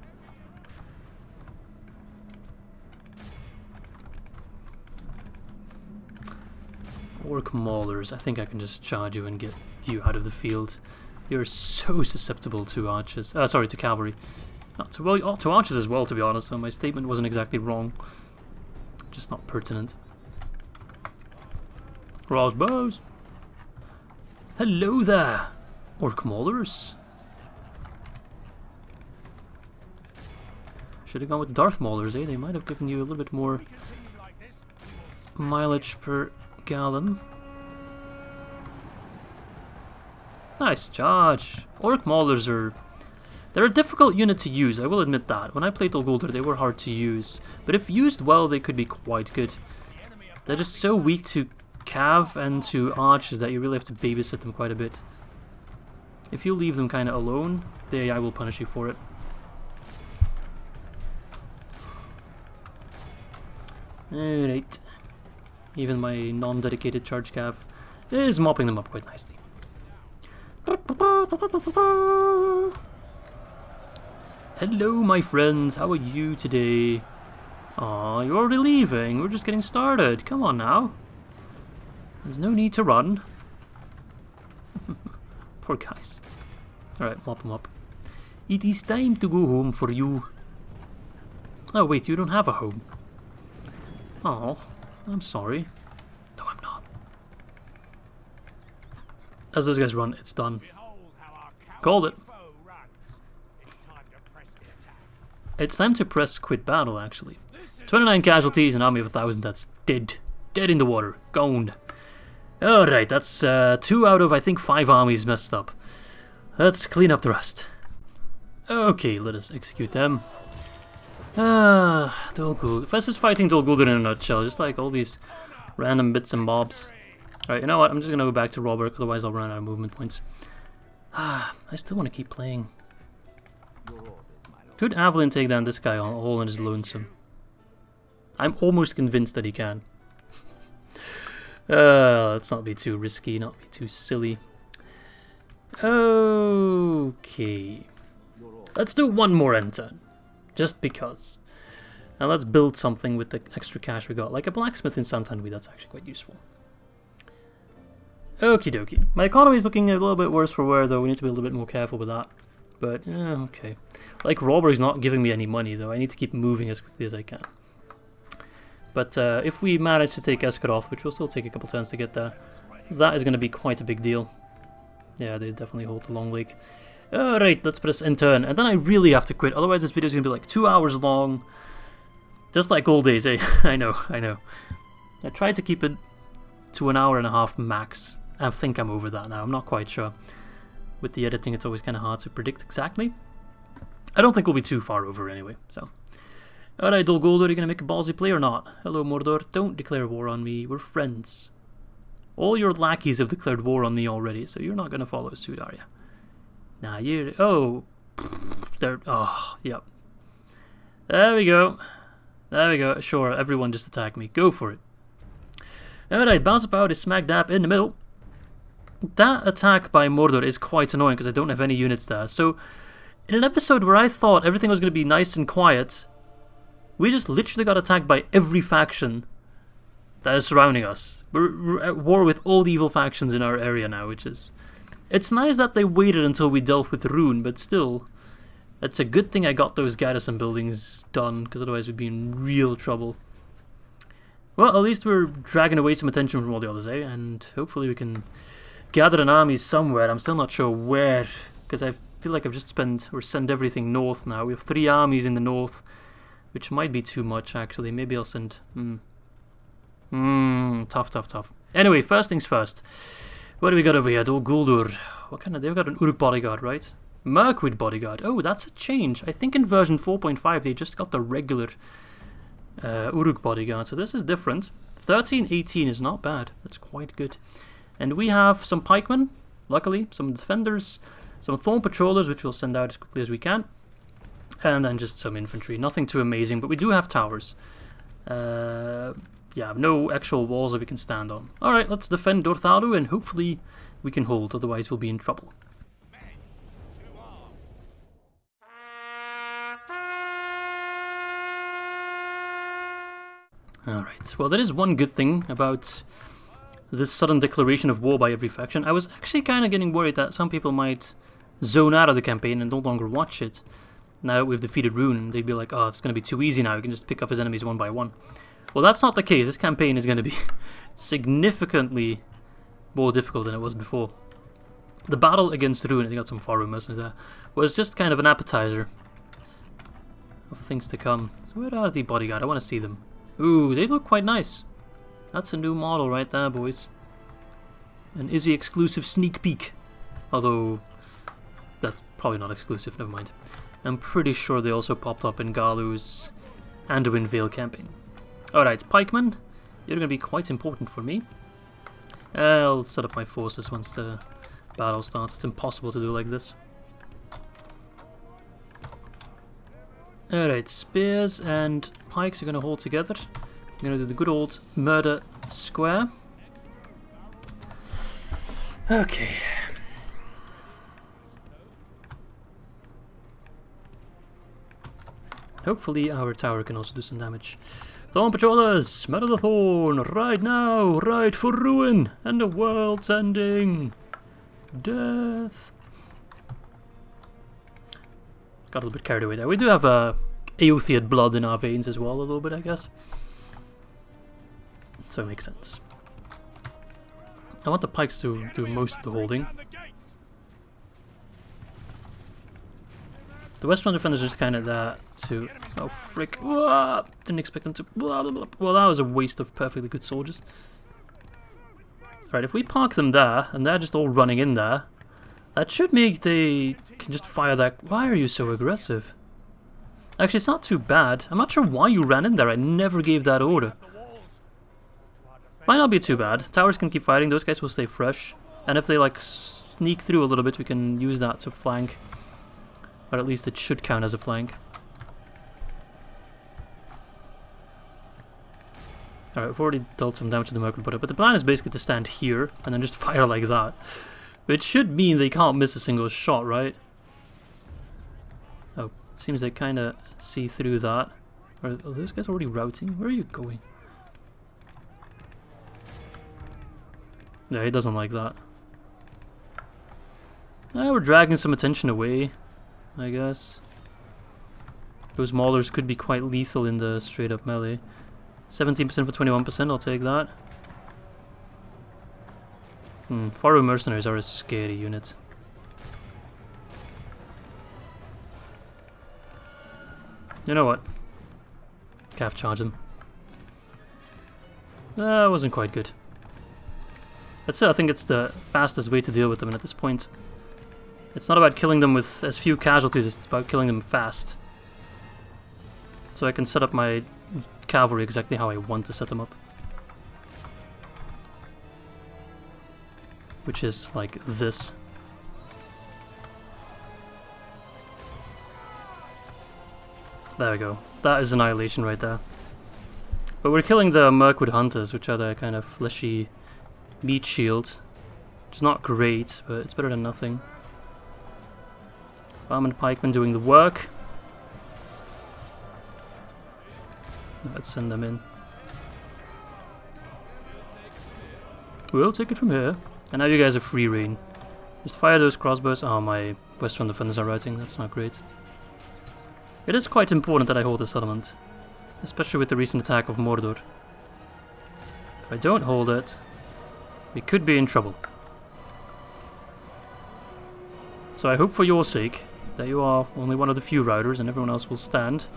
Orc Maulers, I think I can just charge you and get you out of the field. You're so susceptible to archers. Sorry, to cavalry. To archers as well, to be honest, so my statement wasn't exactly wrong. Just not pertinent. Crossbows! Hello there, Orc Maulers. Should have gone with Darth Maulers, eh? They might have given you a little bit more mileage per gallon. Nice charge. Orc Maulers are... they're a difficult unit to use, I will admit that. When I played Dol Guldur, they were hard to use. But if used well, they could be quite good. They're just so weak to cav and to archers that you really have to babysit them quite a bit. If you leave them kind of alone, the AI will punish you for it. Alright. Even my non-dedicated charge cav is mopping them up quite nicely. Hello, my friends. How are you today? Aw, you're already leaving. We're just getting started. Come on now. There's no need to run. Poor guys. Alright, mop them up. It is time to go home for you. Oh, wait, you don't have a home. Oh, I'm sorry. No, I'm not. as those guys run, it's done. Behold how our Called it. foe runs. It's time to press the attack. It's time to press quit battle, actually. This is 29 casualties, an army of 1,000 that's dead. Dead in the water. Gone. Alright, that's 2 out of, I think, 5 armies messed up. Let's clean up the rest. Okay, let us execute them. Dol Guldur. First is fighting Dol Guldur in a nutshell, just like all these random bits and bobs. Alright, you know what? I'm just gonna go back to Robert, otherwise I'll run out of movement points. I still want to keep playing. Could Avl'yn take down this guy all in his lonesome? I'm almost convinced that he can. Let's not be too risky, not be too silly. Okay. Let's do one more end turn. Just because. And let's build something with the extra cash we got. Like a blacksmith in Santanwi, that's actually quite useful. Okie dokie. My economy is looking a little bit worse for wear, though. We need to be a little bit more careful with that. But, okay. Like, robbery's not giving me any money, though. I need to keep moving as quickly as I can. But if we manage to take Escharoth, which will still take a couple turns to get there, that is going to be quite a big deal. Yeah, they definitely hold the long lake. Alright, let's press end turn. And then I really have to quit, otherwise this video is going to be like 2 hours long. Just like old days, eh? I know. I tried to keep it to an hour and a half max. I think I'm over that now, I'm not quite sure. With the editing, it's always kind of hard to predict exactly. I don't think we'll be too far over anyway, so. Alright, Dol Guldur, are you going to make a ballsy play or not? Hello, Mordor, don't declare war on me, we're friends. All your lackeys have declared war on me already, so you're not going to follow suit, are you? Nah, you... Oh. There... Oh, yep. There we go. There we go. Sure, everyone just attack me. Go for it. Alright, bounce about is smack dab in the middle. That attack by Mordor is quite annoying because I don't have any units there. So, in an episode where I thought everything was going to be nice and quiet, we just literally got attacked by every faction that is surrounding us. We're at war with all the evil factions in our area now, which is... It's nice that they waited until we dealt with Rune, but still, it's a good thing I got those garrison buildings done, because otherwise we'd be in real trouble. Well, at least we're dragging away some attention from all the others, eh? And hopefully we can gather an army somewhere. I'm still not sure where, because I feel like I've just sent everything north now. We have 3 armies in the north, which might be too much, actually. Maybe I'll send... Tough. Anyway, first things first. What do we got over here? Dol Guldur. What kind of... They've got an Uruk bodyguard, right? Mirkwood bodyguard. Oh, that's a change. I think in version 4.5 they just got the regular Uruk bodyguard, so this is different. 1318 is not bad. That's quite good. And we have some pikemen, luckily, some defenders, some thorn patrollers, which we'll send out as quickly as we can. And then just some infantry. Nothing too amazing, but we do have towers. Yeah, no actual walls that we can stand on. Alright, let's defend Dorthalu and hopefully we can hold, otherwise we'll be in trouble. Alright, well, there is one good thing about this sudden declaration of war by every faction. I was actually kind of getting worried that some people might zone out of the campaign and no longer watch it. Now that we've defeated Rune, they'd be like, oh, it's going to be too easy now, we can just pick up his enemies one by one. Well, that's not the case. This campaign is going to be significantly more difficult than it was before. The battle against Rune, I think got some Faru mercenaries there, was just kind of an appetizer of things to come. So where are the bodyguard? I want to see them. Ooh, they look quite nice. That's a new model right there, boys. An Izzy exclusive sneak peek. Although, that's probably not exclusive, never mind. I'm pretty sure they also popped up in Galu's Anduin Vale campaign. Alright, pikemen, you're going to be quite important for me. I'll set up my forces once the battle starts. It's impossible to do like this. Alright, spears and pikes are going to hold together. I'm going to do the good old murder square. Okay. Hopefully our tower can also do some damage. Thorn patrollers, murder the thorn, ride now, ride for ruin, and the world's ending. Death. Got a little bit carried away there. We do have Eotheid blood in our veins as well, a little bit, I guess. So it makes sense. I want the pikes to do most of the holding. The Western defenders are just kind of there to... Oh, frick. Whoa! Didn't expect them to... Blah, blah, blah. Well, that was a waste of perfectly good soldiers. Right, if we park them there, and they're just all running in there, that should make they can just fire that... Why are you so aggressive? Actually, it's not too bad. I'm not sure why you ran in there. I never gave that order. Might not be too bad. Towers can keep fighting. Those guys will stay fresh. And if they, like, sneak through a little bit, we can use that to flank. Or at least it should count as a flank. Alright, we've already dealt some damage to the Mercury Butter, but the plan is basically to stand here and then just fire like that. Which should mean they can't miss a single shot, right? Oh, it seems they kind of see through that. Are those guys already routing? Where are you going? Yeah, he doesn't like that. We're dragging some attention away, I guess. Those maulers could be quite lethal in the straight up melee. 17% for 21%, I'll take that. Faroe mercenaries are a scary unit. You know what? Calf charge them. That wasn't quite good. But still, I think it's the fastest way to deal with them, and at this point, it's not about killing them with as few casualties, it's about killing them fast. So I can set up my cavalry exactly how I want to set them up. Which is like this. There we go. That is annihilation right there. But we're killing the Mirkwood Hunters, which are the kind of fleshy meat shields. Which is not great, but it's better than nothing. Armored pikemen doing the work. Let's send them in. We'll take it from here. And now you guys are free reign. Just fire those crossbows. Oh, my Western defenders are routing. That's not great. It is quite important that I hold this settlement. Especially with the recent attack of Mordor. If I don't hold it, we could be in trouble. So I hope for your sake that you are only one of the few routers and everyone else will stand.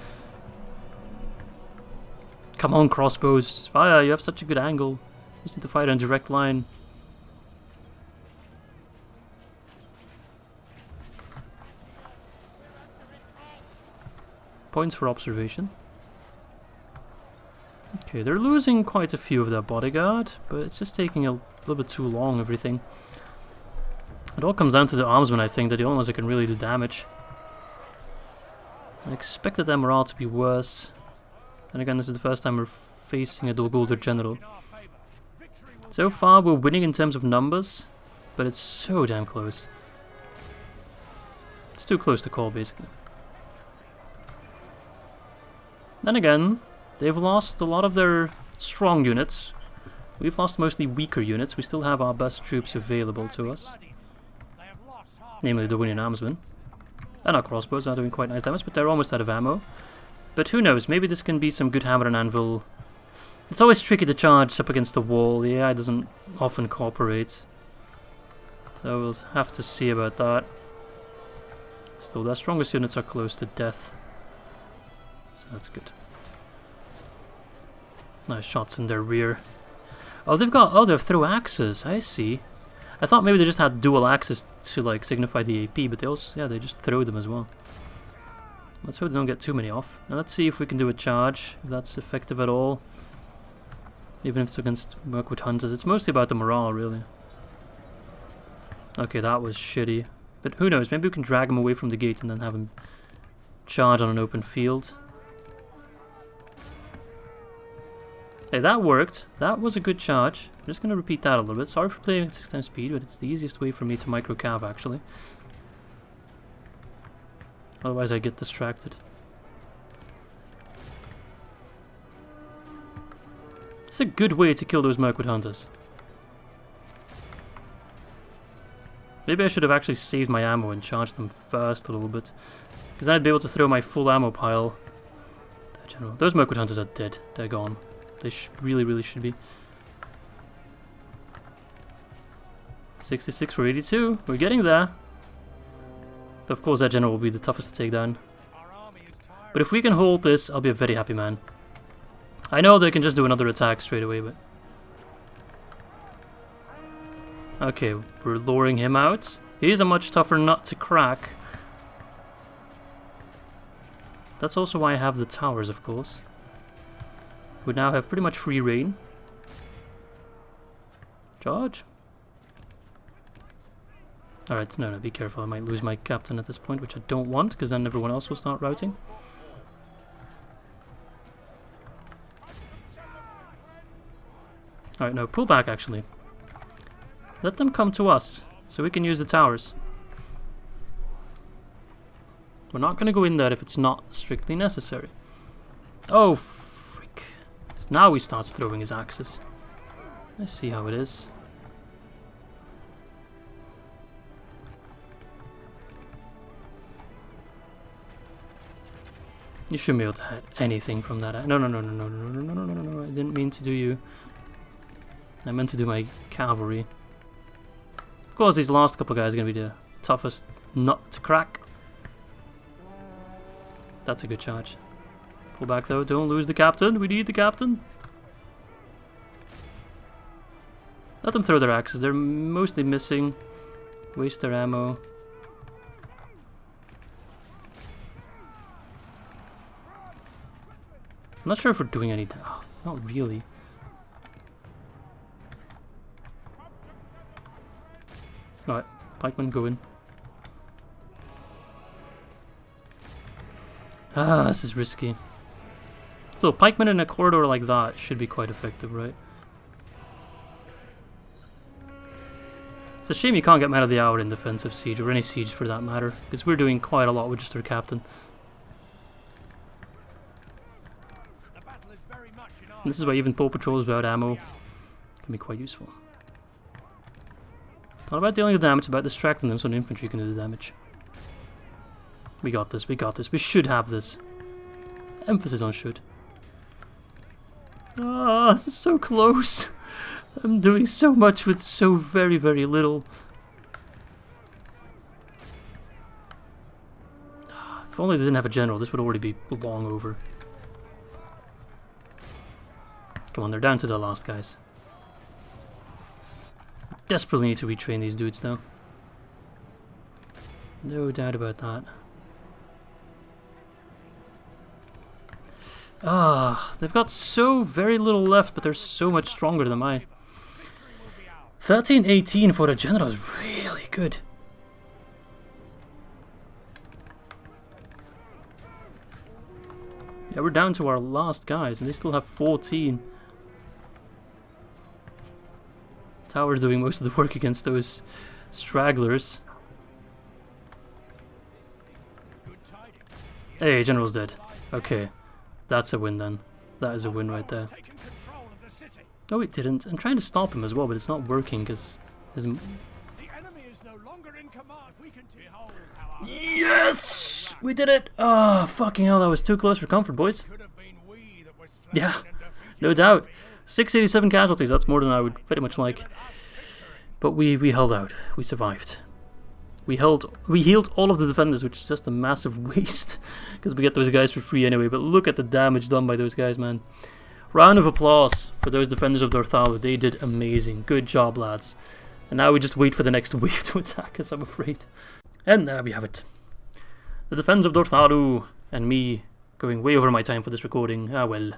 Come on, crossbows. Fire, you have such a good angle. You just need to fire in a direct line. Points for observation. Okay, they're losing quite a few of their bodyguard, but it's just taking a little bit too long, everything. It all comes down to the armsmen, I think. They're the only ones that can really do damage. I expected their morale to be worse. And again, this is the first time we're facing a Dol-Guldur general. So far, we're winning in terms of numbers, but it's so damn close. It's too close to call, basically. Then again, they've lost a lot of their strong units. We've lost mostly weaker units. We still have our best troops available to us. Namely the Dorwinion armsmen. And our crossbows are doing quite nice damage, but they're almost out of ammo. But who knows, maybe this can be some good hammer and anvil. It's always tricky to charge up against the wall. The AI doesn't often cooperate. So we'll have to see about that. Still, their strongest units are close to death. So that's good. Nice shots in their rear. Oh, they've got... Oh, they throw axes. I see. I thought maybe they just had dual axes to, like, signify the AP, but they also... Yeah, they just throw them as well. Let's hope they don't get too many off. Now let's see if we can do a charge, if that's effective at all. Even if it's against Mirkwood Hunters. It's mostly about the morale, really. Okay, that was shitty. But who knows, maybe we can drag him away from the gate and then have him charge on an open field. Hey, that worked. That was a good charge. I'm just going to repeat that a little bit. Sorry for playing at 6 times speed, but it's the easiest way for me to micro-cav, actually. Otherwise I get distracted. It's a good way to kill those Mirkwood Hunters. Maybe I should have actually saved my ammo and charged them first a little bit. Because then I'd be able to throw my full ammo pile. Those Mirkwood Hunters are dead. They're gone. They really should be. 66 for 82. We're getting there. But of course that general will be the toughest to take down. But if we can hold this, I'll be a very happy man. I know they can just do another attack straight away, but... Okay, we're luring him out. He's a much tougher nut to crack. That's also why I have the towers, of course. We now have pretty much free reign. Charge. Alright, no, be careful. I might lose my captain at this point, which I don't want, because then everyone else will start routing. Alright, no, pull back, actually. Let them come to us, so we can use the towers. We're not going to go in there if it's not strictly necessary. Oh, freak. So now he starts throwing his axes. Let's see how it is. You shouldn't be able to hit anything from that. No, I didn't mean to do you. I meant to do my cavalry. Of course, these last couple guys are going to be the toughest nut to crack. That's a good charge. Pull back though, don't lose the captain. We need the captain. Let them throw their axes. They're mostly missing. Waste their ammo. I'm not sure if we're doing any... Oh, not really. Alright, pikemen go in. Ah, this is risky. Still, pikemen in a corridor like that should be quite effective, right? It's a shame you can't get Man of the Hour in defensive siege, or any siege for that matter, because we're doing quite a lot with just our captain. And this is why even paw patrols without ammo can be quite useful. Not about dealing the damage, about distracting them so the infantry can do the damage. We got this, we got this. We should have this. Emphasis on should. Ah, this is so close. I'm doing so much with so very, very little. If only they didn't have a general, this would already be long over. Come on, they're down to the last guys. Desperately need to retrain these dudes though. No doubt about that. Ah, they've got so very little left, but they're so much stronger than I. 13-18 for a general is really good. Yeah, we're down to our last guys, and they still have 14. Tower's doing most of the work against those stragglers. Hey, general's dead. Okay. That's a win then. That is a win right there. No, it didn't. I'm trying to stop him as well, but it's not working because his... Yes! We did it! Ah, oh, fucking hell, that was too close for comfort, boys. Yeah, no doubt. 687 casualties, that's more than I would pretty much like. But we held out. We survived. We healed all of the defenders, which is just a massive waste, because we get those guys for free anyway. But look at the damage done by those guys, man. Round of applause for those defenders of Dorthalu. They did amazing. Good job, lads. And now we just wait for the next wave to attack us, I'm afraid. And there we have it. The defense of Dorthalu, and me going way over my time for this recording. Ah well.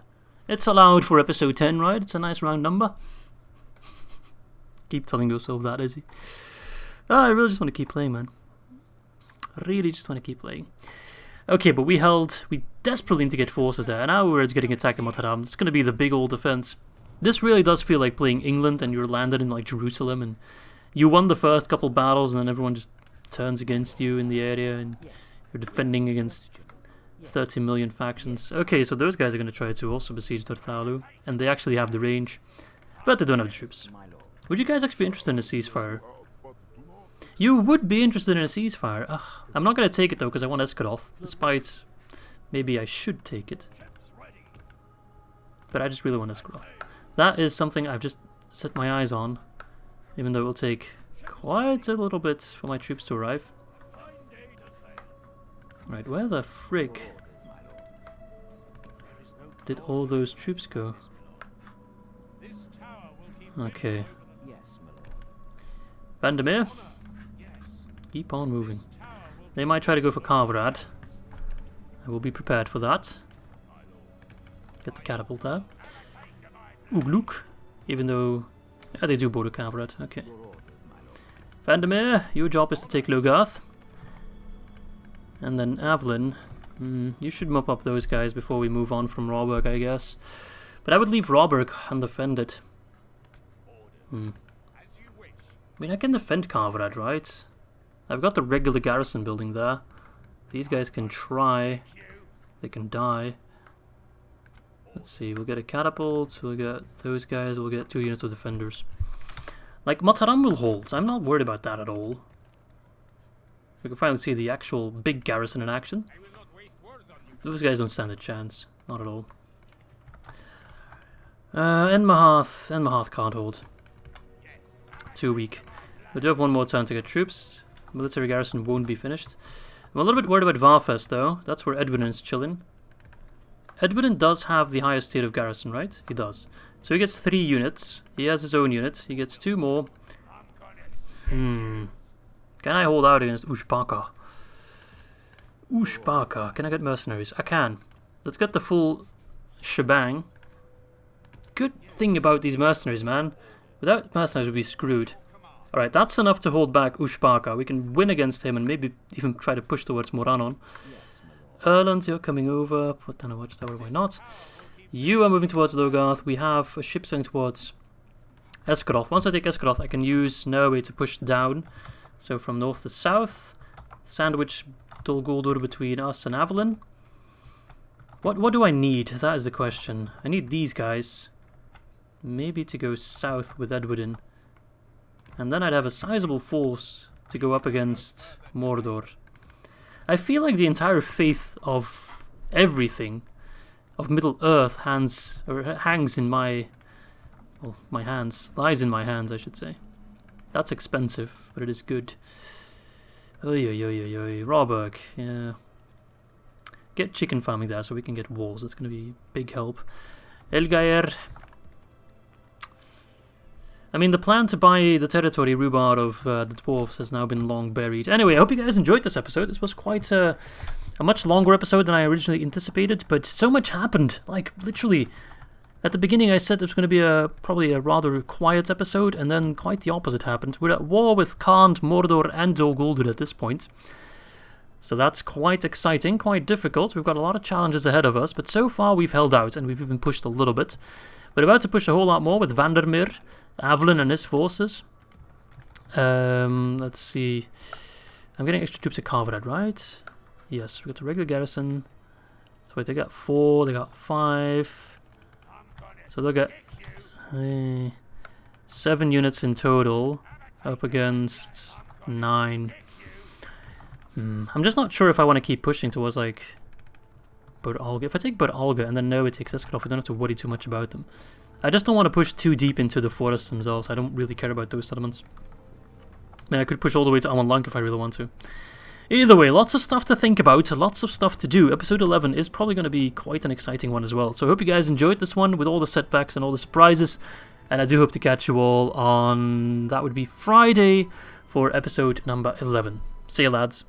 It's allowed for episode 10, right? It's a nice round number. Keep telling yourself that, Izzy. I really just want to keep playing, man. I really just want to keep playing. Okay, but we desperately need to get forces there, and now we're getting attacked in Rotterdam. It's going to be the big old defense. This really does feel like playing England, and you're landed in like Jerusalem, and you won the first couple battles, and then everyone just turns against you in the area, and you're defending against 30 million factions. Okay, so those guys are going to try to also besiege Dorthalu, and they actually have the range, but they don't have the troops. Would you guys actually be interested in a ceasefire? You would be interested in a ceasefire. Ugh, I'm not going to take it though because I want Eskarov, despite maybe I should take it. But I just really want Eskarov. That is something I've just set my eyes on, even though it will take quite a little bit for my troops to arrive. Right, where the frick did all those troops go? Okay. Vandermeer, keep on moving. They might try to go for Carverad. I will be prepared for that. Get the catapult there. Ugluk, even though... yeah, they do border Carverad, okay. Vandermeer, your job is to take Logarth. And then Avl'yn, you should mop up those guys before we move on from Rawburg, I guess. But I would leave Rawburg undefended. I mean, I can defend Carverad, right? I've got the regular garrison building there. These guys can try. They can die. Let's see, we'll get a catapult, we'll get those guys, we'll get 2 units of defenders. Like, Mataram will hold, I'm not worried about that at all. We can finally see the actual big garrison in action. Those guys don't stand a chance, not at all. Enmahath can't hold. Too weak. We do have one more turn to get troops. Military garrison won't be finished. I'm a little bit worried about Varfest though. That's where Edwin's chilling. Edwin does have the highest tier of garrison, right? He does. So he gets 3 units. He has his own unit. He gets 2 more. Can I hold out against Ushpaka? Ushpaka. Can I get mercenaries? I can. Let's get the full shebang. Good thing about these mercenaries, man. Without mercenaries, we'd be screwed. Alright, that's enough to hold back Ushpaka. We can win against him and maybe even try to push towards Moranon. Erland, you're coming over. Put down a watchtower, why not? You are moving towards Logarth. We have a ship sailing towards Escaroth. Once I take Escaroth, I can use Norway to push down. So from north to south. Sandwich Dol Guldur between us and Avl'yn. What do I need? That is the question. I need these guys. Maybe to go south with Edwardin. And then I'd have a sizable force to go up against Mordor. I feel like the entire faith of everything, of Middle-earth, hangs in my... well, my hands. Lies in my hands, I should say. That's expensive, but it is good. Rawburg, yeah. Get chicken farming there so we can get walls. That's going to be big help. Elgaer. I mean, the plan to buy the territory rhubarb of the dwarves has now been long buried. Anyway, I hope you guys enjoyed this episode. This was quite a much longer episode than I originally anticipated, but so much happened. Like, literally, at the beginning I said it was going to be probably a rather quiet episode, and then quite the opposite happened. We're at war with Khan, Mordor, and Dol Guldur at this point. So that's quite exciting, quite difficult. We've got a lot of challenges ahead of us, but so far we've held out, and we've even pushed a little bit. We're about to push a whole lot more with Vandermeer, Avl'yn and his forces. Let's see. I'm getting extra troops at Carverad, right? Yes, we got the regular garrison. So wait, they got 4, they got 5. So they'll get 7 units in total up against 9. I'm just not sure if I want to keep pushing towards like Bur Olga. If I take Bur Olga and then Noe takes Eskarov, we don't have to worry too much about them. I just don't want to push too deep into the forests themselves. I don't really care about those settlements. I mean, I could push all the way to Amonlank if I really want to. Either way, lots of stuff to think about, lots of stuff to do. Episode 11 is probably going to be quite an exciting one as well. So I hope you guys enjoyed this one with all the setbacks and all the surprises. And I do hope to catch you all on, that would be Friday, for episode number 11. See you lads.